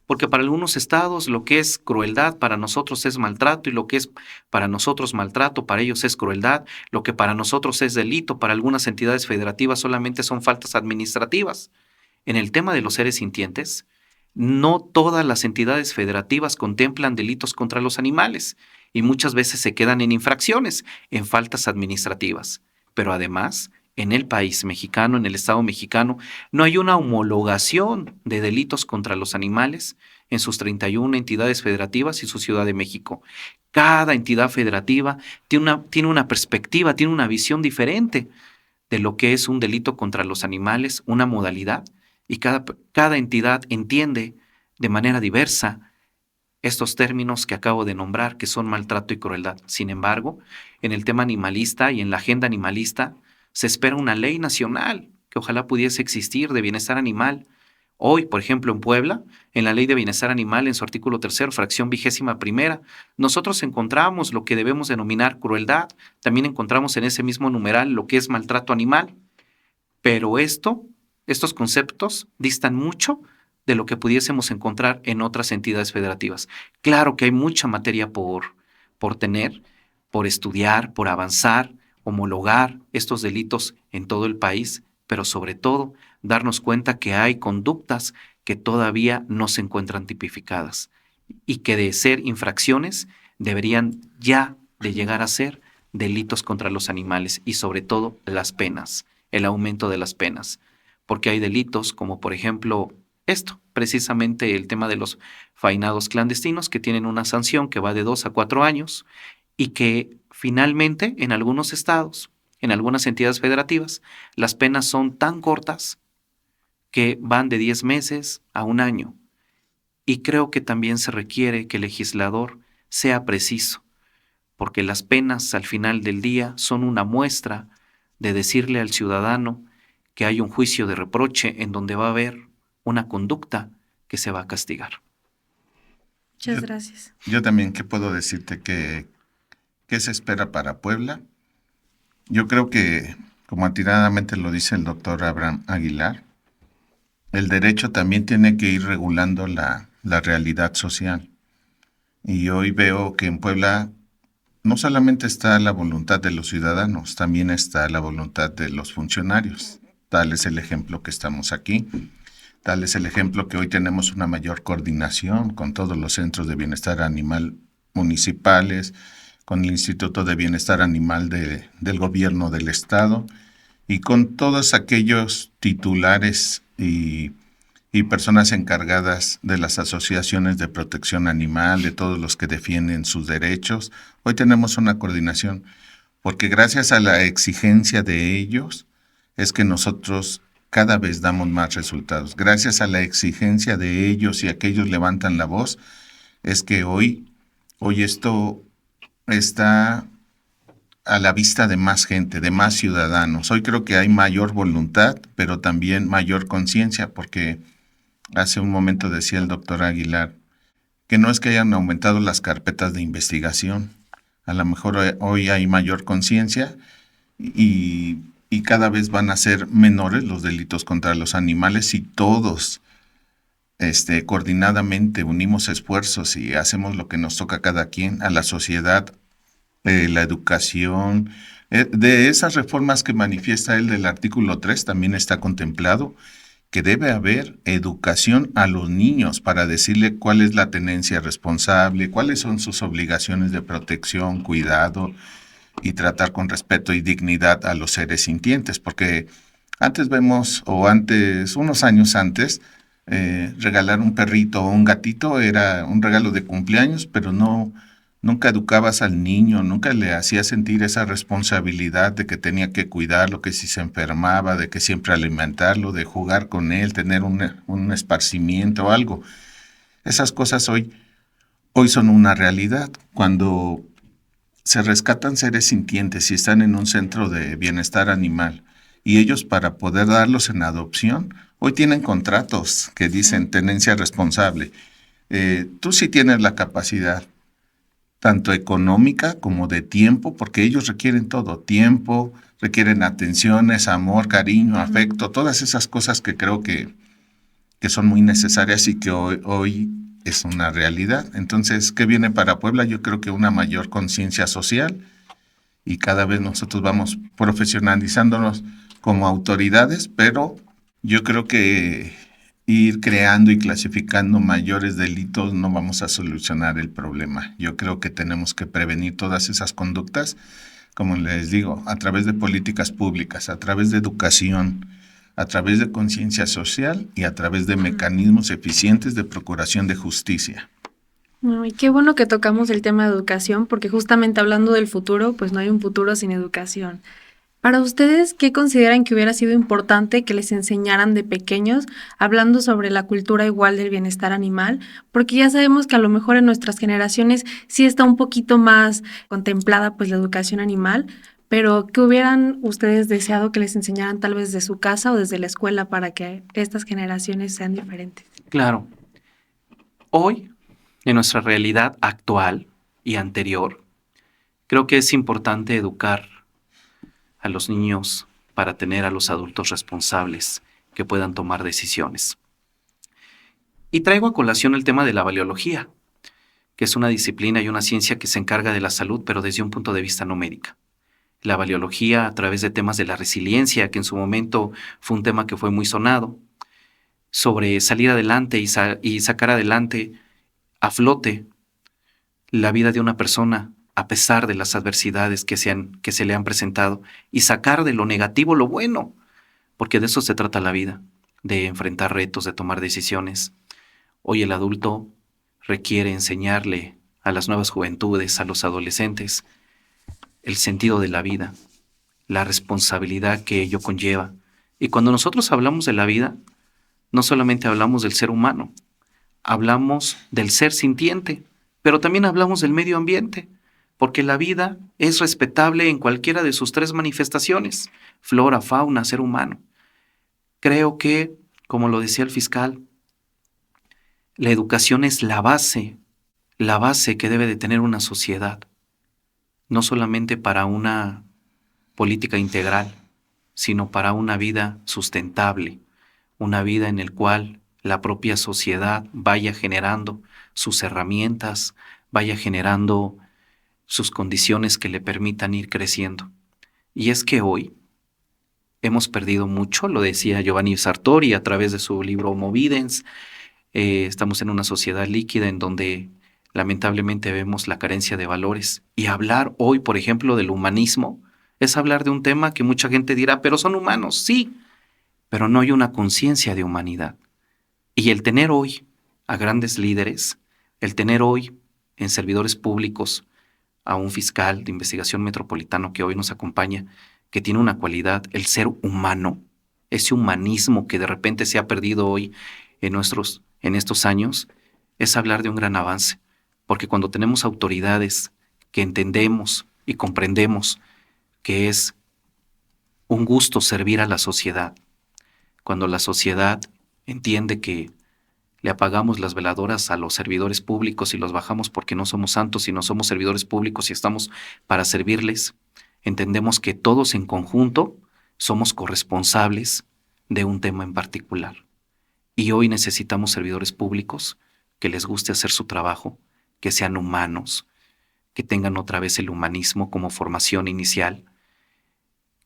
Porque para algunos estados lo que es crueldad para nosotros es maltrato y lo que es para nosotros maltrato para ellos es crueldad, lo que para nosotros es delito para algunas entidades federativas solamente son faltas administrativas. En el tema de los seres sintientes, no todas las entidades federativas contemplan delitos contra los animales y muchas veces se quedan en infracciones, en faltas administrativas. Pero además, en el país mexicano, en el Estado mexicano, no hay una homologación de delitos contra los animales en sus 31 entidades federativas y su Ciudad de México. Cada entidad federativa tiene una perspectiva, tiene una visión diferente de lo que es un delito contra los animales, una modalidad, y cada entidad entiende de manera diversa estos términos que acabo de nombrar, que son maltrato y crueldad. Sin embargo, en el tema animalista y en la agenda animalista, se espera una ley nacional que ojalá pudiese existir de bienestar animal. Hoy, por ejemplo, en Puebla, en la Ley de Bienestar Animal, en su artículo 3, fracción 21ª, nosotros encontramos lo que debemos denominar crueldad. También encontramos en ese mismo numeral lo que es maltrato animal. Pero estos conceptos distan mucho de lo que pudiésemos encontrar en otras entidades federativas. Claro que hay mucha materia por tener, por estudiar, por avanzar, homologar estos delitos en todo el país, pero sobre todo darnos cuenta que hay conductas que todavía no se encuentran tipificadas y que de ser infracciones deberían ya de llegar a ser delitos contra los animales y sobre todo las penas, el aumento de las penas, porque hay delitos como por ejemplo esto, precisamente el tema de los fainados clandestinos que tienen una sanción que va de 2 a 4 años y que finalmente en algunos estados, en algunas entidades federativas, las penas son tan cortas que van de 10 meses a 1 año. Y creo que también se requiere que el legislador sea preciso, porque las penas al final del día son una muestra de decirle al ciudadano que hay un juicio de reproche en donde va a haber una conducta que se va a castigar. Muchas gracias. Yo también, ¿qué puedo decirte? ¿Qué se espera para Puebla? Yo creo que, como atinadamente lo dice el doctor Abraham Aguilar, el derecho también tiene que ir regulando la realidad social. Y hoy veo que en Puebla no solamente está la voluntad de los ciudadanos, también está la voluntad de los funcionarios. Tal es el ejemplo que estamos aquí. Tal es el ejemplo que hoy tenemos una mayor coordinación con todos los centros de bienestar animal municipales, con el Instituto de Bienestar Animal del Gobierno del Estado y con todos aquellos titulares y personas encargadas de las asociaciones de protección animal, de todos los que defienden sus derechos. Hoy tenemos una coordinación porque gracias a la exigencia de ellos es que nosotros cada vez damos más resultados. Gracias a la exigencia de ellos y a que ellos levantan la voz, es que hoy esto está a la vista de más gente, de más ciudadanos. Hoy creo que hay mayor voluntad, pero también mayor conciencia, porque hace un momento decía el doctor Aguilar que no es que hayan aumentado las carpetas de investigación. A lo mejor hoy hay mayor conciencia y cada vez van a ser menores los delitos contra los animales si todos coordinadamente unimos esfuerzos y hacemos lo que nos toca a cada quien, a la sociedad, la educación. De esas reformas que manifiesta él del artículo 3 también está contemplado que debe haber educación a los niños para decirle cuál es la tenencia responsable, cuáles son sus obligaciones de protección, cuidado y tratar con respeto y dignidad a los seres sintientes, porque unos años antes, regalar un perrito o un gatito era un regalo de cumpleaños, pero nunca educabas al niño, nunca le hacías sentir esa responsabilidad de que tenía que cuidarlo, que si se enfermaba, de que siempre alimentarlo, de jugar con él, tener un esparcimiento o algo. Esas cosas hoy son una realidad. Cuando se rescatan seres sintientes y están en un centro de bienestar animal y ellos para poder darlos en adopción, hoy tienen contratos que dicen tenencia responsable. Tú sí tienes la capacidad, tanto económica como de tiempo, porque ellos requieren todo, tiempo, requieren atenciones, amor, cariño, afecto, todas esas cosas que creo que son muy necesarias y que hoy es una realidad. Entonces, ¿qué viene para Puebla? Yo creo que una mayor conciencia social y cada vez nosotros vamos profesionalizándonos como autoridades, pero yo creo que ir creando y clasificando mayores delitos no vamos a solucionar el problema. Yo creo que tenemos que prevenir todas esas conductas, como les digo, a través de políticas públicas, a través de educación, a través de conciencia social y a través de mecanismos eficientes de procuración de justicia. Y qué bueno que tocamos el tema de educación, porque justamente hablando del futuro, pues no hay un futuro sin educación. Para ustedes, ¿qué consideran que hubiera sido importante que les enseñaran de pequeños, hablando sobre la cultura igual del bienestar animal? Porque ya sabemos que a lo mejor en nuestras generaciones sí está un poquito más contemplada pues la educación animal, pero ¿qué hubieran ustedes deseado que les enseñaran tal vez de su casa o desde la escuela para que estas generaciones sean diferentes? Claro. Hoy, en nuestra realidad actual y anterior, creo que es importante educar a los niños para tener a los adultos responsables que puedan tomar decisiones. Y traigo a colación el tema de la valiología, que es una disciplina y una ciencia que se encarga de la salud, pero desde un punto de vista no médica. La valiología a través de temas de la resiliencia, que en su momento fue un tema que fue muy sonado, sobre salir adelante y sacar adelante a flote la vida de una persona a pesar de las adversidades que se le han presentado y sacar de lo negativo lo bueno, porque de eso se trata la vida, de enfrentar retos, de tomar decisiones. Hoy el adulto requiere enseñarle a las nuevas juventudes, a los adolescentes, el sentido de la vida, la responsabilidad que ello conlleva. Y cuando nosotros hablamos de la vida, no solamente hablamos del ser humano, hablamos del ser sintiente, pero también hablamos del medio ambiente, porque la vida es respetable en cualquiera de sus 3 manifestaciones, flora, fauna, ser humano. Creo que, como lo decía el fiscal, la educación es la base que debe de tener una sociedad, no solamente para una política integral, sino para una vida sustentable, una vida en la cual la propia sociedad vaya generando sus herramientas, vaya generando sus condiciones que le permitan ir creciendo. Y es que hoy hemos perdido mucho, lo decía Giovanni Sartori a través de su libro Homo Videns. Estamos en una sociedad líquida en donde lamentablemente vemos la carencia de valores. Y hablar hoy, por ejemplo, del humanismo, es hablar de un tema que mucha gente dirá, pero son humanos, sí, pero no hay una conciencia de humanidad. Y el tener hoy a grandes líderes, el tener hoy en servidores públicos a un fiscal de investigación metropolitano que hoy nos acompaña, que tiene una cualidad, el ser humano, ese humanismo que de repente se ha perdido hoy en estos años, es hablar de un gran avance. Porque cuando tenemos autoridades que entendemos y comprendemos que es un gusto servir a la sociedad, cuando la sociedad entiende que le apagamos las veladoras a los servidores públicos y los bajamos porque no somos santos, sino somos servidores públicos y estamos para servirles, entendemos que todos en conjunto somos corresponsables de un tema en particular. Y hoy necesitamos servidores públicos que les guste hacer su trabajo, que sean humanos, que tengan otra vez el humanismo como formación inicial,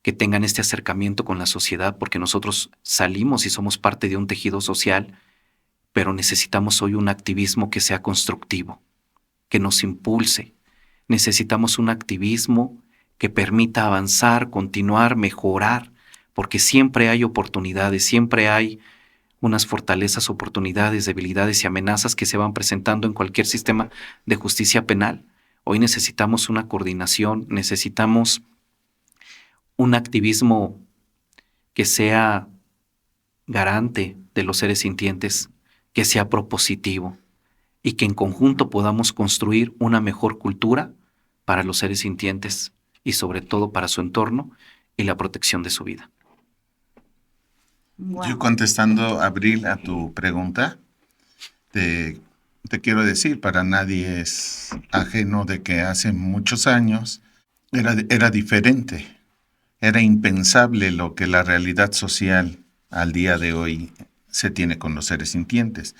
que tengan este acercamiento con la sociedad, porque nosotros salimos y somos parte de un tejido social, pero necesitamos hoy un activismo que sea constructivo, que nos impulse. Necesitamos un activismo que permita avanzar, continuar, mejorar, porque siempre hay oportunidades, siempre hay unas fortalezas, oportunidades, debilidades y amenazas que se van presentando en cualquier sistema de justicia penal. Hoy necesitamos una coordinación, necesitamos un activismo que sea garante de los seres sintientes, que sea propositivo y que en conjunto podamos construir una mejor cultura para los seres sintientes y sobre todo para su entorno y la protección de su vida. Wow. Yo contestando, Abril, a tu pregunta, te quiero decir, para nadie es ajeno de que hace muchos años era diferente, era impensable lo que la realidad social al día de hoy se tiene con los seres sintientes.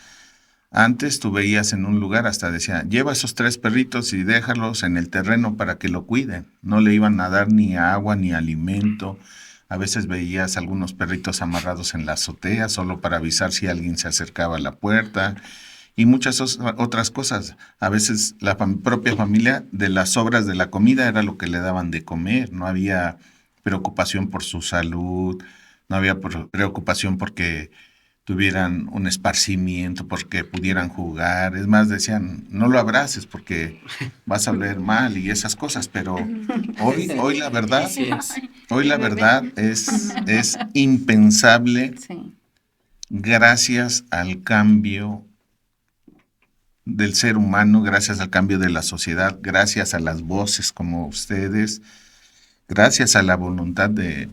Antes tú veías en un lugar, hasta decía, lleva esos 3 perritos y déjalos en el terreno para que lo cuiden. No le iban a dar ni agua ni alimento. A veces veías algunos perritos amarrados en la azotea solo para avisar si alguien se acercaba a la puerta y muchas otras cosas. A veces la propia familia de las sobras de la comida era lo que le daban de comer. No había preocupación por su salud, no había preocupación porque tuvieran un esparcimiento, porque pudieran jugar. Es más, decían, no lo abraces porque vas a oler mal y esas cosas. Pero hoy la verdad, es impensable, Sí. gracias al cambio del ser humano, gracias al cambio de la sociedad, gracias a las voces como ustedes, gracias a la voluntad de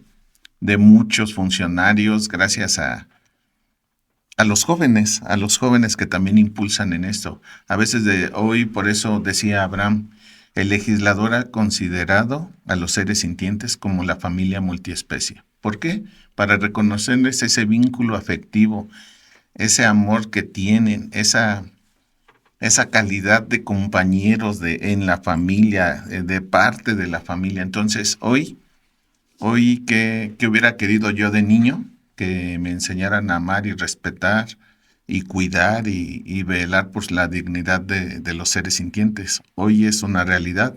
muchos funcionarios, gracias a los jóvenes que también impulsan en esto. A veces hoy, por eso decía Abraham, el legislador ha considerado a los seres sintientes como la familia multiespecie. ¿Por qué? Para reconocerles ese vínculo afectivo, ese amor que tienen, esa calidad de compañeros en la familia, de parte de la familia. Entonces, hoy ¿qué hubiera querido yo de niño? Que me enseñaran a amar y respetar y cuidar y velar por la dignidad de los seres sintientes. Hoy es una realidad.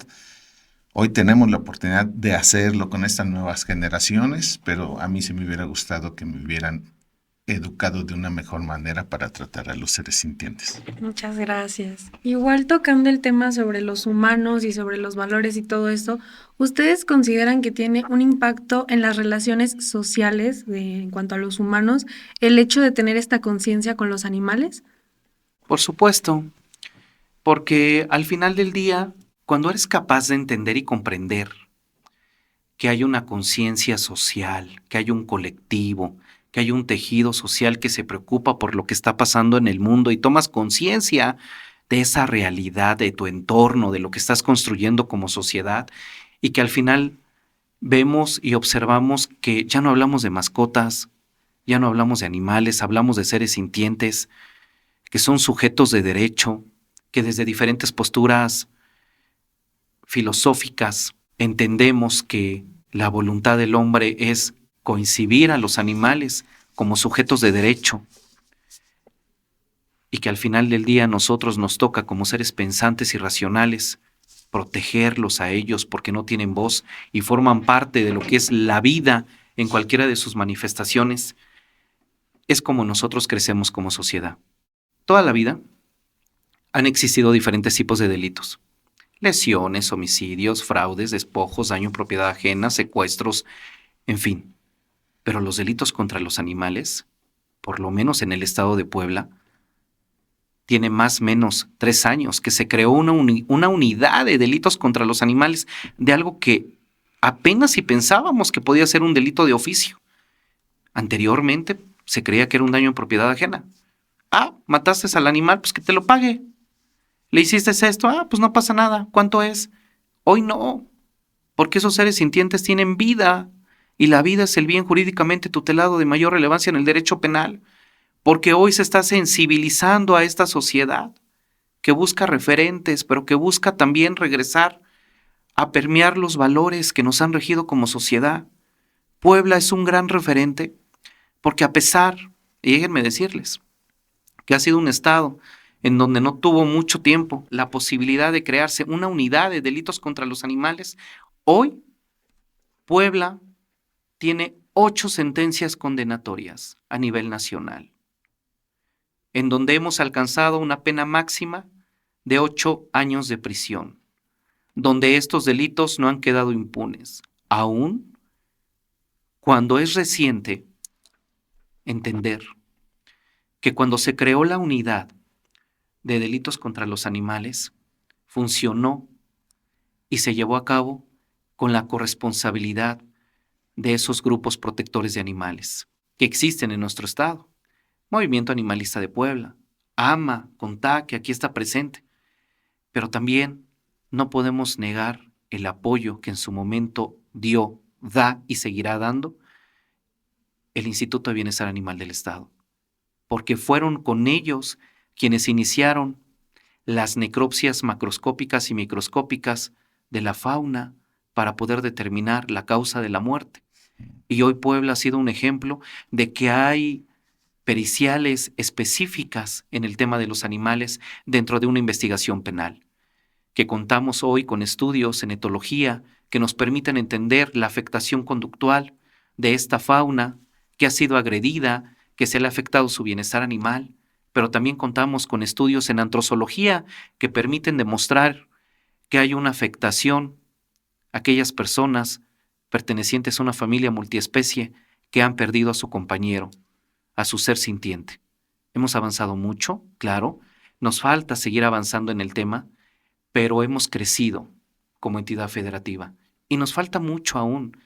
Hoy tenemos la oportunidad de hacerlo con estas nuevas generaciones, pero a mí sí me hubiera gustado que me hubieran educado de una mejor manera para tratar a los seres sintientes. Muchas gracias. Igual tocando el tema sobre los humanos y sobre los valores y todo eso, ¿ustedes consideran que tiene un impacto en las relaciones sociales en cuanto a los humanos el hecho de tener esta conciencia con los animales? Por supuesto, porque al final del día, cuando eres capaz de entender y comprender que hay una conciencia social, que hay un colectivo, que hay un tejido social que se preocupa por lo que está pasando en el mundo y tomas conciencia de esa realidad, de tu entorno, de lo que estás construyendo como sociedad, y que al final vemos y observamos que ya no hablamos de mascotas, ya no hablamos de animales, hablamos de seres sintientes, que son sujetos de derecho, que desde diferentes posturas filosóficas entendemos que la voluntad del hombre es coincibir a los animales como sujetos de derecho, y que al final del día a nosotros nos toca como seres pensantes y racionales protegerlos a ellos porque no tienen voz y forman parte de lo que es la vida en cualquiera de sus manifestaciones. Es como nosotros crecemos como sociedad. Toda la vida han existido diferentes tipos de delitos: lesiones, homicidios, fraudes, despojos, daño en propiedad ajena, secuestros, en fin. Pero los delitos contra los animales, por lo menos en el estado de Puebla, tiene más o menos 3 años que se creó una unidad de delitos contra los animales, de algo que apenas si pensábamos que podía ser un delito de oficio. Anteriormente se creía que era un daño en propiedad ajena. Mataste al animal, pues que te lo pague. ¿Le hiciste esto? Pues no pasa nada. ¿Cuánto es? Hoy no, porque esos seres sintientes tienen vida, y la vida es el bien jurídicamente tutelado de mayor relevancia en el derecho penal, porque hoy se está sensibilizando a esta sociedad que busca referentes, pero que busca también regresar a permear los valores que nos han regido como sociedad. Puebla es un gran referente, porque a pesar, y déjenme decirles, que ha sido un estado en donde no tuvo mucho tiempo la posibilidad de crearse una unidad de delitos contra los animales, hoy Puebla tiene 8 sentencias condenatorias a nivel nacional, en donde hemos alcanzado una pena máxima de 8 años de prisión, donde estos delitos no han quedado impunes, aún cuando es reciente entender que cuando se creó la unidad de delitos contra los animales, funcionó y se llevó a cabo con la corresponsabilidad de esos grupos protectores de animales que existen en nuestro estado. Movimiento Animalista de Puebla, AMA, CONTA, que aquí está presente, pero también no podemos negar el apoyo que en su momento dio, da y seguirá dando el Instituto de Bienestar Animal del Estado, porque fueron con ellos quienes iniciaron las necropsias macroscópicas y microscópicas de la fauna para poder determinar la causa de la muerte. Y hoy Puebla ha sido un ejemplo de que hay periciales específicas en el tema de los animales dentro de una investigación penal, que contamos hoy con estudios en etología que nos permiten entender la afectación conductual de esta fauna que ha sido agredida, que se le ha afectado su bienestar animal, pero también contamos con estudios en antrozoología que permiten demostrar que hay una afectación a aquellas personas pertenecientes a una familia multiespecie que han perdido a su compañero, a su ser sintiente. Hemos avanzado mucho, claro, nos falta seguir avanzando en el tema, pero hemos crecido como entidad federativa y nos falta mucho aún.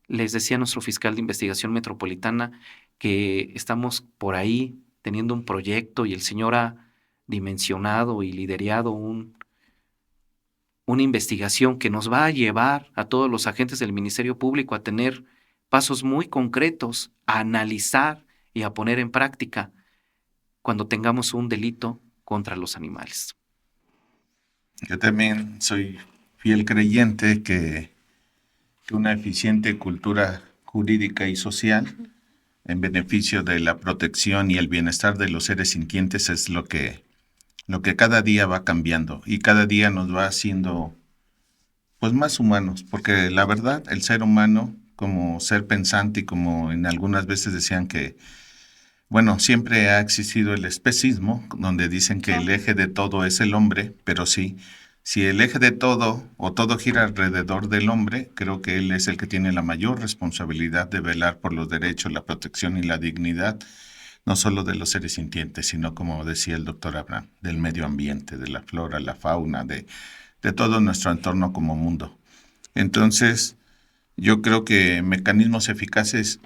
Les decía a nuestro fiscal de investigación metropolitana que estamos por ahí teniendo un proyecto y el señor ha dimensionado y liderado una investigación que nos va a llevar a todos los agentes del Ministerio Público a tener pasos muy concretos, a analizar y a poner en práctica cuando tengamos un delito contra los animales. Yo también soy fiel creyente que una eficiente cultura jurídica y social en beneficio de la protección y el bienestar de los seres sintientes es lo que cada día va cambiando y cada día nos va haciendo pues más humanos, porque la verdad, el ser humano como ser pensante y como en algunas veces decían que, bueno, siempre ha existido el especismo, donde dicen que el eje de todo es el hombre, pero sí, si el eje de todo o todo gira alrededor del hombre, creo que él es el que tiene la mayor responsabilidad de velar por los derechos, la protección y la dignidad, no solo de los seres sintientes, sino como decía el doctor Abraham, del medio ambiente, de la flora, la fauna, de todo nuestro entorno como mundo. Entonces, yo creo que mecanismos eficaces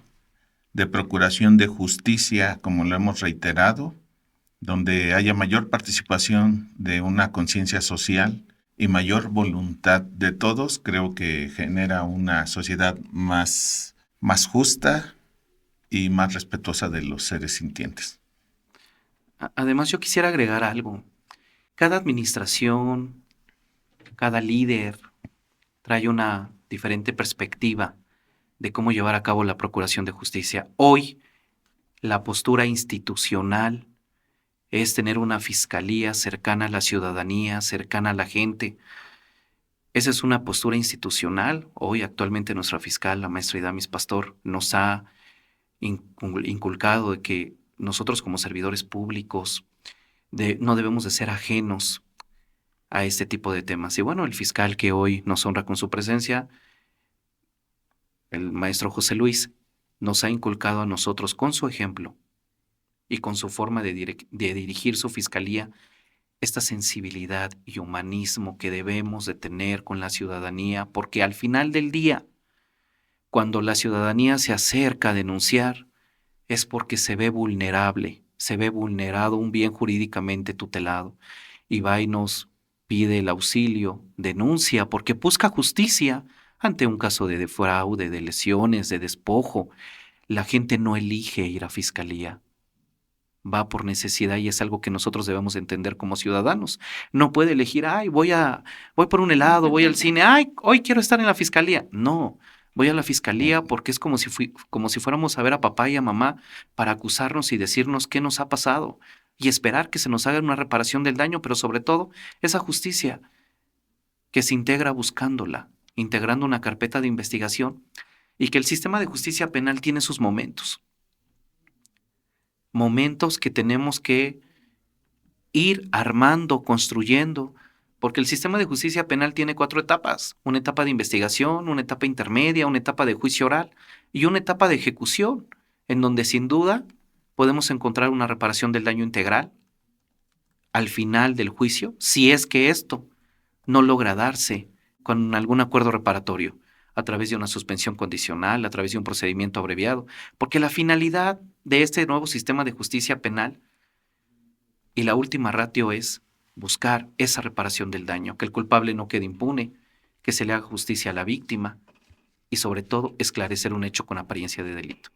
de procuración de justicia, como lo hemos reiterado, donde haya mayor participación de una conciencia social y mayor voluntad de todos, creo que genera una sociedad más justa y más respetuosa de los seres sintientes. Además, yo quisiera agregar algo. Cada administración, cada líder trae una diferente perspectiva de cómo llevar a cabo la procuración de justicia. Hoy, la postura institucional es tener una fiscalía cercana a la ciudadanía, cercana a la gente. Esa es una postura institucional. Hoy, actualmente, nuestra fiscal, la maestra Idamis Pastor, nos ha inculcado de que nosotros como servidores públicos no debemos de ser ajenos a este tipo de temas. Y bueno, el fiscal que hoy nos honra con su presencia, el maestro José Luis, nos ha inculcado a nosotros con su ejemplo y con su forma de dirigir su fiscalía, esta sensibilidad y humanismo que debemos de tener con la ciudadanía, porque al final del día, cuando la ciudadanía se acerca a denunciar, es porque se ve vulnerable, se ve vulnerado un bien jurídicamente tutelado, y va y nos pide el auxilio, denuncia, porque busca justicia ante un caso de fraude, de lesiones, de despojo. La gente no elige ir a fiscalía, va por necesidad y es algo que nosotros debemos entender como ciudadanos. No puede elegir, voy por un helado, voy al cine, hoy quiero estar en la fiscalía. No, voy a la fiscalía porque es como si fuéramos a ver a papá y a mamá para acusarnos y decirnos qué nos ha pasado y esperar que se nos haga una reparación del daño, pero sobre todo esa justicia que se integra buscándola, integrando una carpeta de investigación, y que el sistema de justicia penal tiene sus momentos que tenemos que ir armando, construyendo, porque el sistema de justicia penal tiene 4 etapas: una etapa de investigación, una etapa intermedia, una etapa de juicio oral y una etapa de ejecución, en donde sin duda podemos encontrar una reparación del daño integral al final del juicio, si es que esto no logra darse con algún acuerdo reparatorio, a través de una suspensión condicional, a través de un procedimiento abreviado, porque la finalidad de este nuevo sistema de justicia penal y la última ratio es buscar esa reparación del daño, que el culpable no quede impune, que se le haga justicia a la víctima y sobre todo esclarecer un hecho con apariencia de delito.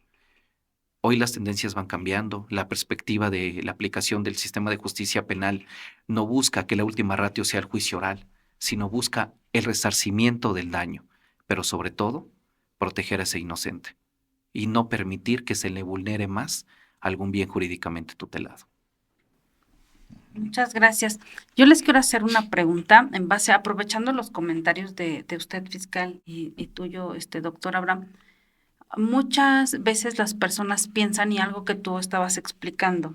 Hoy las tendencias van cambiando, la perspectiva de la aplicación del sistema de justicia penal no busca que la última ratio sea el juicio oral, sino busca el resarcimiento del daño, pero sobre todo proteger a ese inocente y no permitir que se le vulnere más algún bien jurídicamente tutelado. Muchas gracias. Yo les quiero hacer una pregunta aprovechando los comentarios de usted, fiscal, y tuyo, doctor Abraham. Muchas veces las personas piensan, y algo que tú estabas explicando,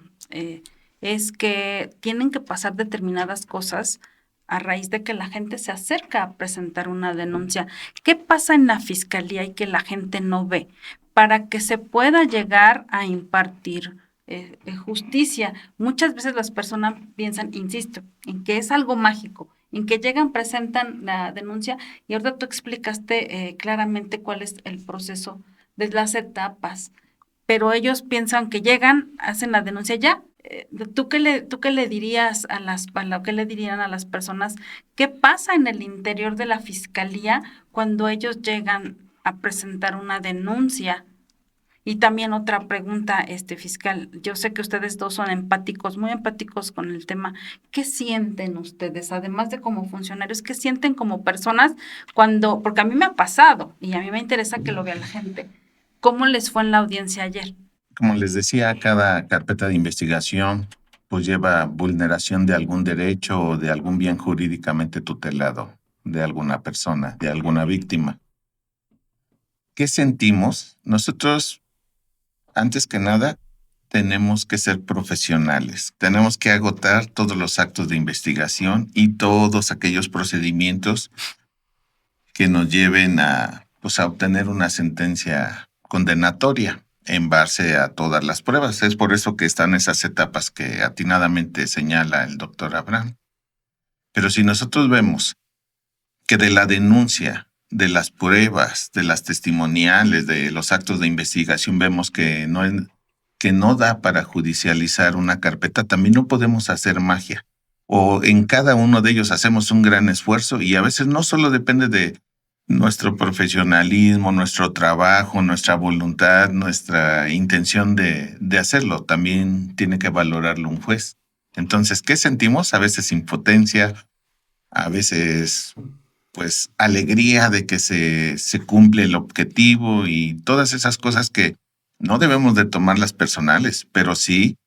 es que tienen que pasar determinadas cosas a raíz de que la gente se acerca a presentar una denuncia. ¿Qué pasa en la fiscalía y que la gente no ve para que se pueda llegar a impartir justicia? Muchas veces las personas piensan, insisto, en que es algo mágico, en que llegan, presentan la denuncia, y ahorita tú explicaste claramente cuál es el proceso de las etapas, pero ellos piensan que llegan, hacen la denuncia ya. ¿Tú qué le dirías qué le dirían a las personas? ¿Qué pasa en el interior de la fiscalía cuando ellos llegan a presentar una denuncia? Y también otra pregunta, fiscal. Yo sé que ustedes dos son empáticos, muy empáticos con el tema. ¿Qué sienten ustedes, además de como funcionarios, qué sienten como personas cuando, porque a mí me ha pasado y a mí me interesa que lo vea la gente, ¿cómo les fue en la audiencia ayer? Como les decía, cada carpeta de investigación pues lleva vulneración de algún derecho o de algún bien jurídicamente tutelado de alguna persona, de alguna víctima. ¿Qué sentimos? Nosotros, antes que nada, tenemos que ser profesionales. Tenemos que agotar todos los actos de investigación y todos aquellos procedimientos que nos lleven a, pues, a obtener una sentencia condenatoria en base a todas las pruebas. Es por eso que están esas etapas que atinadamente señala el doctor Abraham. Pero si nosotros vemos que de la denuncia, de las pruebas, de las testimoniales, de los actos de investigación, vemos que no da para judicializar una carpeta, también no podemos hacer magia. O en cada uno de ellos hacemos un gran esfuerzo y a veces no solo depende de nuestro profesionalismo, nuestro trabajo, nuestra voluntad, nuestra intención de hacerlo, también tiene que valorarlo un juez. Entonces, ¿qué sentimos? A veces impotencia, a veces pues alegría de que se cumple el objetivo y todas esas cosas que no debemos de tomarlas personales, pero sí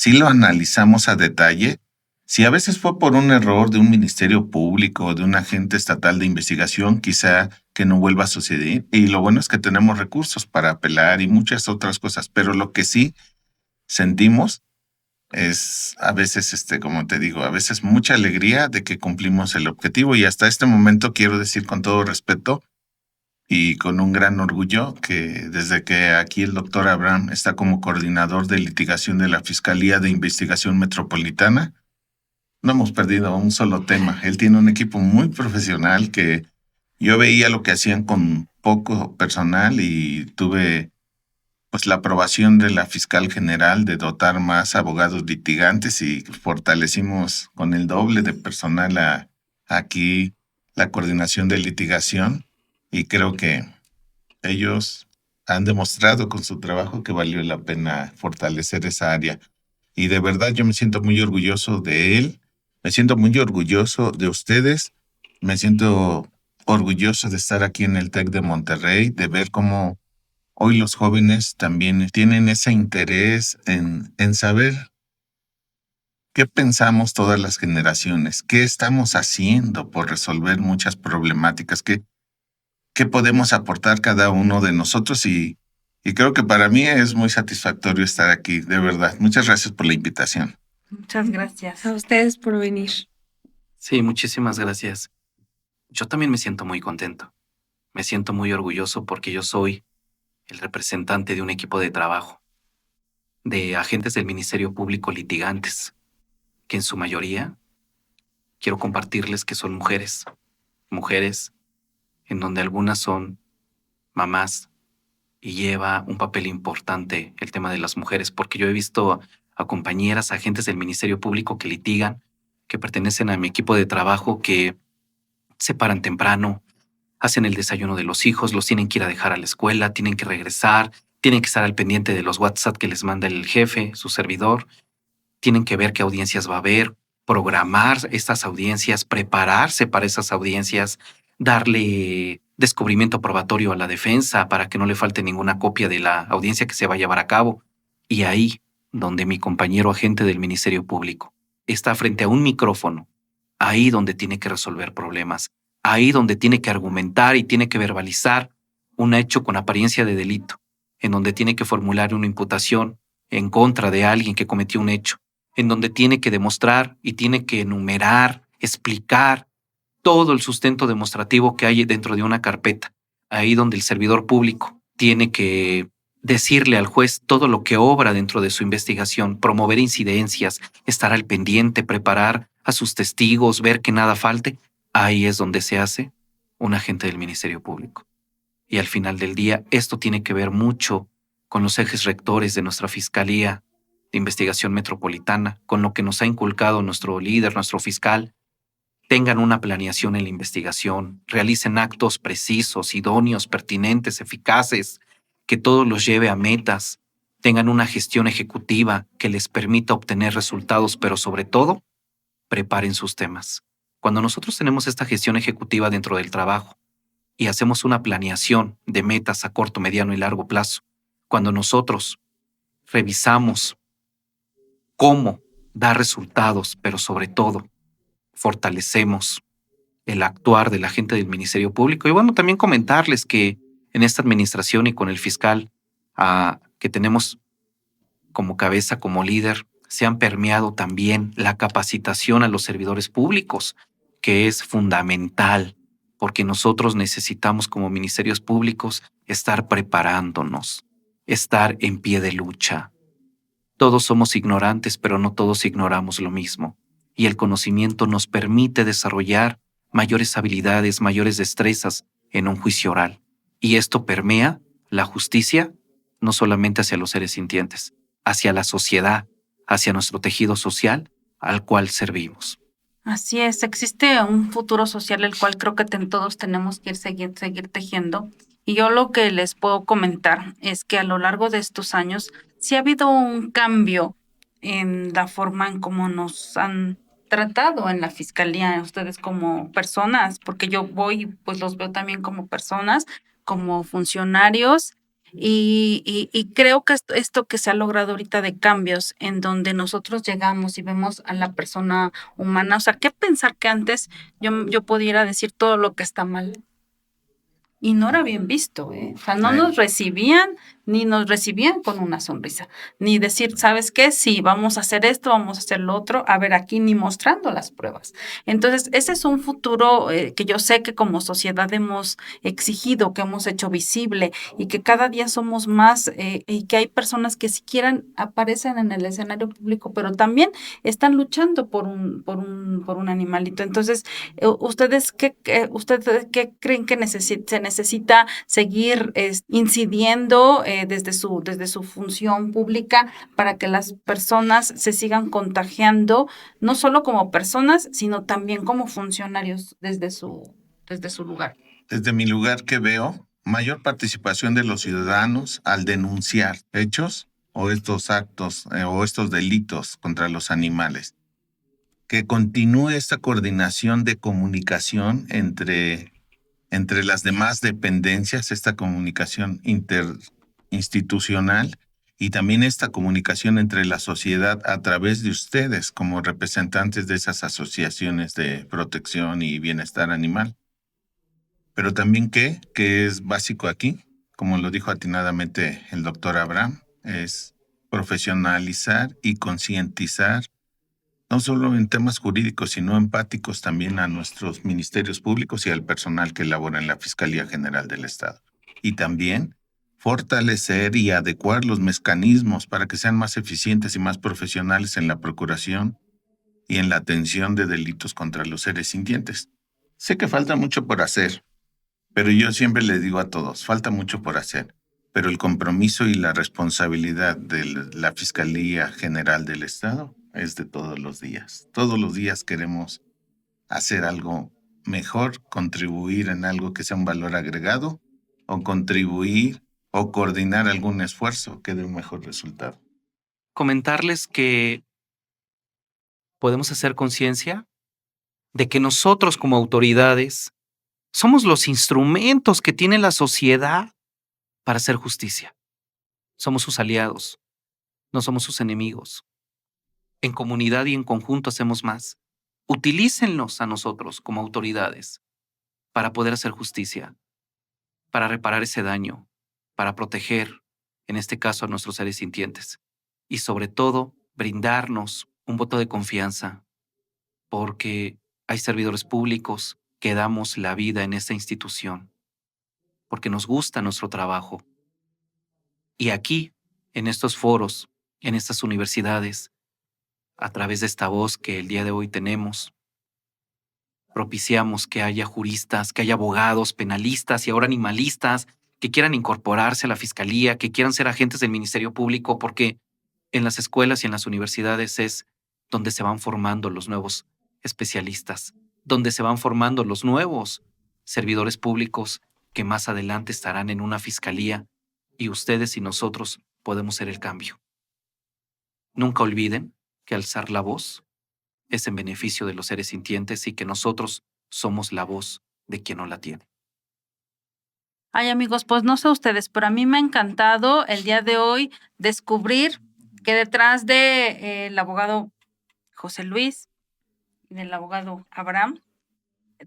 lo analizamos a detalle. Si a veces fue por un error de un ministerio público o de un agente estatal de investigación, quizá que no vuelva a suceder. Y lo bueno es que tenemos recursos para apelar y muchas otras cosas, pero lo que sí sentimos es a veces, como te digo, a veces mucha alegría de que cumplimos el objetivo y hasta este momento quiero decir con todo respeto y con un gran orgullo que desde que aquí el doctor Abraham está como coordinador de litigación de la Fiscalía de Investigación Metropolitana, no hemos perdido un solo tema. Él tiene un equipo muy profesional que yo veía lo que hacían con poco personal y tuve pues la aprobación de la fiscal general de dotar más abogados litigantes y fortalecimos con el doble de personal aquí la coordinación de litigación y creo que ellos han demostrado con su trabajo que valió la pena fortalecer esa área. Y de verdad yo me siento muy orgulloso de él, me siento muy orgulloso de ustedes, me siento orgulloso de estar aquí en el TEC de Monterrey, de ver cómo hoy los jóvenes también tienen ese interés en saber qué pensamos todas las generaciones, qué estamos haciendo por resolver muchas problemáticas, qué podemos aportar cada uno de nosotros y creo que para mí es muy satisfactorio estar aquí, de verdad. Muchas gracias por la invitación. Muchas gracias. A ustedes por venir. Sí, muchísimas gracias. Yo también me siento muy contento. Me siento muy orgulloso porque yo soy el representante de un equipo de trabajo, de agentes del Ministerio Público litigantes, que en su mayoría quiero compartirles que son mujeres en donde algunas son mamás y lleva un papel importante el tema de las mujeres, porque yo he visto a compañeras, agentes del Ministerio Público que litigan, que pertenecen a mi equipo de trabajo, que se paran temprano, hacen el desayuno de los hijos, los tienen que ir a dejar a la escuela, tienen que regresar, tienen que estar al pendiente de los WhatsApp que les manda el jefe, su servidor, tienen que ver qué audiencias va a haber, programar estas audiencias, prepararse para esas audiencias, darle descubrimiento probatorio a la defensa para que no le falte ninguna copia de la audiencia que se va a llevar a cabo. Y ahí, donde mi compañero agente del Ministerio Público está frente a un micrófono, ahí donde tiene que resolver problemas, ahí donde tiene que argumentar y tiene que verbalizar un hecho con apariencia de delito, en donde tiene que formular una imputación en contra de alguien que cometió un hecho, en donde tiene que demostrar y tiene que enumerar, explicar todo el sustento demostrativo que hay dentro de una carpeta, ahí donde el servidor público tiene que decirle al juez todo lo que obra dentro de su investigación, promover incidencias, estar al pendiente, preparar a sus testigos, ver que nada falte. Ahí es donde se hace un agente del Ministerio Público. Y al final del día, esto tiene que ver mucho con los ejes rectores de nuestra Fiscalía de Investigación Metropolitana, con lo que nos ha inculcado nuestro líder, nuestro fiscal. Tengan una planeación en la investigación, realicen actos precisos, idóneos, pertinentes, eficaces, que todo los lleve a metas, tengan una gestión ejecutiva que les permita obtener resultados, pero sobre todo, preparen sus temas. Cuando nosotros tenemos esta gestión ejecutiva dentro del trabajo y hacemos una planeación de metas a corto, mediano y largo plazo, cuando nosotros revisamos cómo dar resultados, pero sobre todo fortalecemos el actuar de la gente del Ministerio Público. Y bueno, también comentarles que en esta administración y con el fiscal que tenemos como cabeza, como líder, se han permeado también la capacitación a los servidores públicos, que es fundamental, porque nosotros necesitamos como ministerios públicos estar preparándonos, estar en pie de lucha. Todos somos ignorantes, pero no todos ignoramos lo mismo. Y el conocimiento nos permite desarrollar mayores habilidades, mayores destrezas en un juicio oral. Y esto permea la justicia no solamente hacia los seres sintientes, hacia la sociedad, hacia nuestro tejido social al cual servimos. Así es, existe un futuro social el cual creo que todos tenemos que seguir tejiendo. Y yo lo que les puedo comentar es que a lo largo de estos años sí ha habido un cambio en la forma en cómo nos han tratado en la fiscalía, ustedes como personas, porque yo pues los veo también como personas, como funcionarios. Y creo que esto que se ha logrado ahorita de cambios en donde nosotros llegamos y vemos a la persona humana, o sea, ¿qué pensar que antes yo pudiera decir todo lo que está mal? Y no era bien visto, O sea, no nos recibían, ni nos recibían con una sonrisa, ni decir, ¿sabes qué? Sí, vamos a hacer esto, vamos a hacer lo otro, a ver aquí, ni mostrando las pruebas. Entonces, ese es un futuro que yo sé que como sociedad hemos exigido, que hemos hecho visible y que cada día somos más y que hay personas que siquiera aparecen en el escenario público, pero también están luchando por un animalito. Entonces, ¿ustedes qué creen que se necesita seguir incidiendo desde su función pública para que las personas se sigan contagiando, no solo como personas, sino también como funcionarios desde su lugar? Desde mi lugar que veo, mayor participación de los ciudadanos al denunciar hechos o estos actos o estos delitos contra los animales. Que continúe esta coordinación de comunicación entre las demás dependencias, esta comunicación interinstitucional y también esta comunicación entre la sociedad a través de ustedes como representantes de esas asociaciones de protección y bienestar animal. Pero también que es básico aquí, como lo dijo atinadamente el doctor Abraham, es profesionalizar y concientizar no solo en temas jurídicos, sino empáticos también a nuestros ministerios públicos y al personal que labora en la Fiscalía General del Estado. Y también fortalecer y adecuar los mecanismos para que sean más eficientes y más profesionales en la procuración y en la atención de delitos contra los seres sintientes. Sé que falta mucho por hacer, pero yo siempre les digo a todos, falta mucho por hacer. Pero el compromiso y la responsabilidad de la Fiscalía General del Estado es de todos los días. Todos los días queremos hacer algo mejor, contribuir en algo que sea un valor agregado, o contribuir o coordinar algún esfuerzo que dé un mejor resultado. Comentarles que podemos hacer conciencia de que nosotros como autoridades somos los instrumentos que tiene la sociedad para hacer justicia. Somos sus aliados, no somos sus enemigos. En comunidad y en conjunto hacemos más. Utilícenlos a nosotros como autoridades para poder hacer justicia, para reparar ese daño, para proteger, en este caso, a nuestros seres sintientes. Y sobre todo, brindarnos un voto de confianza, porque hay servidores públicos que damos la vida en esta institución, porque nos gusta nuestro trabajo. Y aquí, en estos foros, en estas universidades, a través de esta voz que el día de hoy tenemos, propiciamos que haya juristas, que haya abogados, penalistas y ahora animalistas que quieran incorporarse a la fiscalía, que quieran ser agentes del Ministerio Público, porque en las escuelas y en las universidades es donde se van formando los nuevos especialistas, donde se van formando los nuevos servidores públicos que más adelante estarán en una fiscalía y ustedes y nosotros podemos ser el cambio. Nunca olviden que alzar la voz es en beneficio de los seres sintientes y que nosotros somos la voz de quien no la tiene. Ay, amigos, pues no sé ustedes, pero a mí me ha encantado el día de hoy descubrir que detrás de el abogado José Luis y del abogado Abraham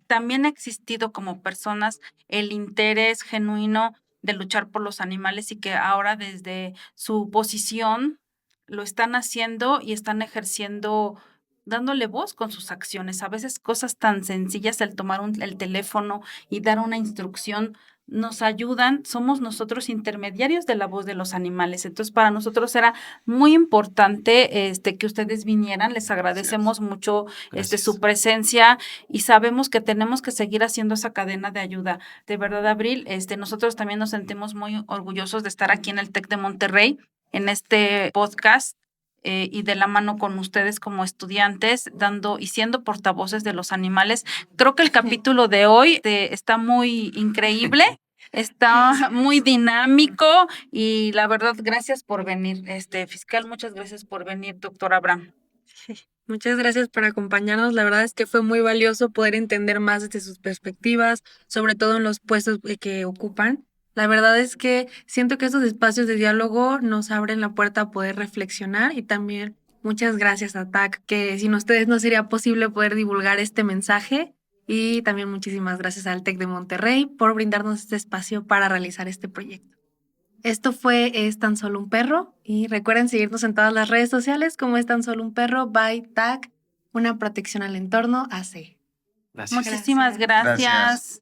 también ha existido como personas el interés genuino de luchar por los animales y que ahora desde su posición lo están haciendo y están ejerciendo, dándole voz con sus acciones. A veces cosas tan sencillas, el tomar el teléfono y dar una instrucción, nos ayudan, somos nosotros intermediarios de la voz de los animales. Entonces, para nosotros era muy importante que ustedes vinieran. Les agradecemos mucho Gracias. su presencia y sabemos que tenemos que seguir haciendo esa cadena de ayuda. De verdad, Abril, nosotros también nos sentimos muy orgullosos de estar aquí en el TEC de Monterrey, en este podcast, y de la mano con ustedes como estudiantes, dando y siendo portavoces de los animales. Creo que el capítulo de hoy está muy increíble, está muy dinámico y la verdad, gracias por venir, fiscal, muchas gracias por venir, doctor Abraham. Muchas gracias por acompañarnos. La verdad es que fue muy valioso poder entender más desde sus perspectivas, sobre todo en los puestos que ocupan. La verdad es que siento que estos espacios de diálogo nos abren la puerta a poder reflexionar y también muchas gracias a TAC, que sin ustedes no sería posible poder divulgar este mensaje. Y también muchísimas gracias al TEC de Monterrey por brindarnos este espacio para realizar este proyecto. Esto fue Es tan solo un perro y recuerden seguirnos en todas las redes sociales como Es tan solo un perro by TAC, una protección al entorno AC. Gracias. Muchísimas Gracias. gracias.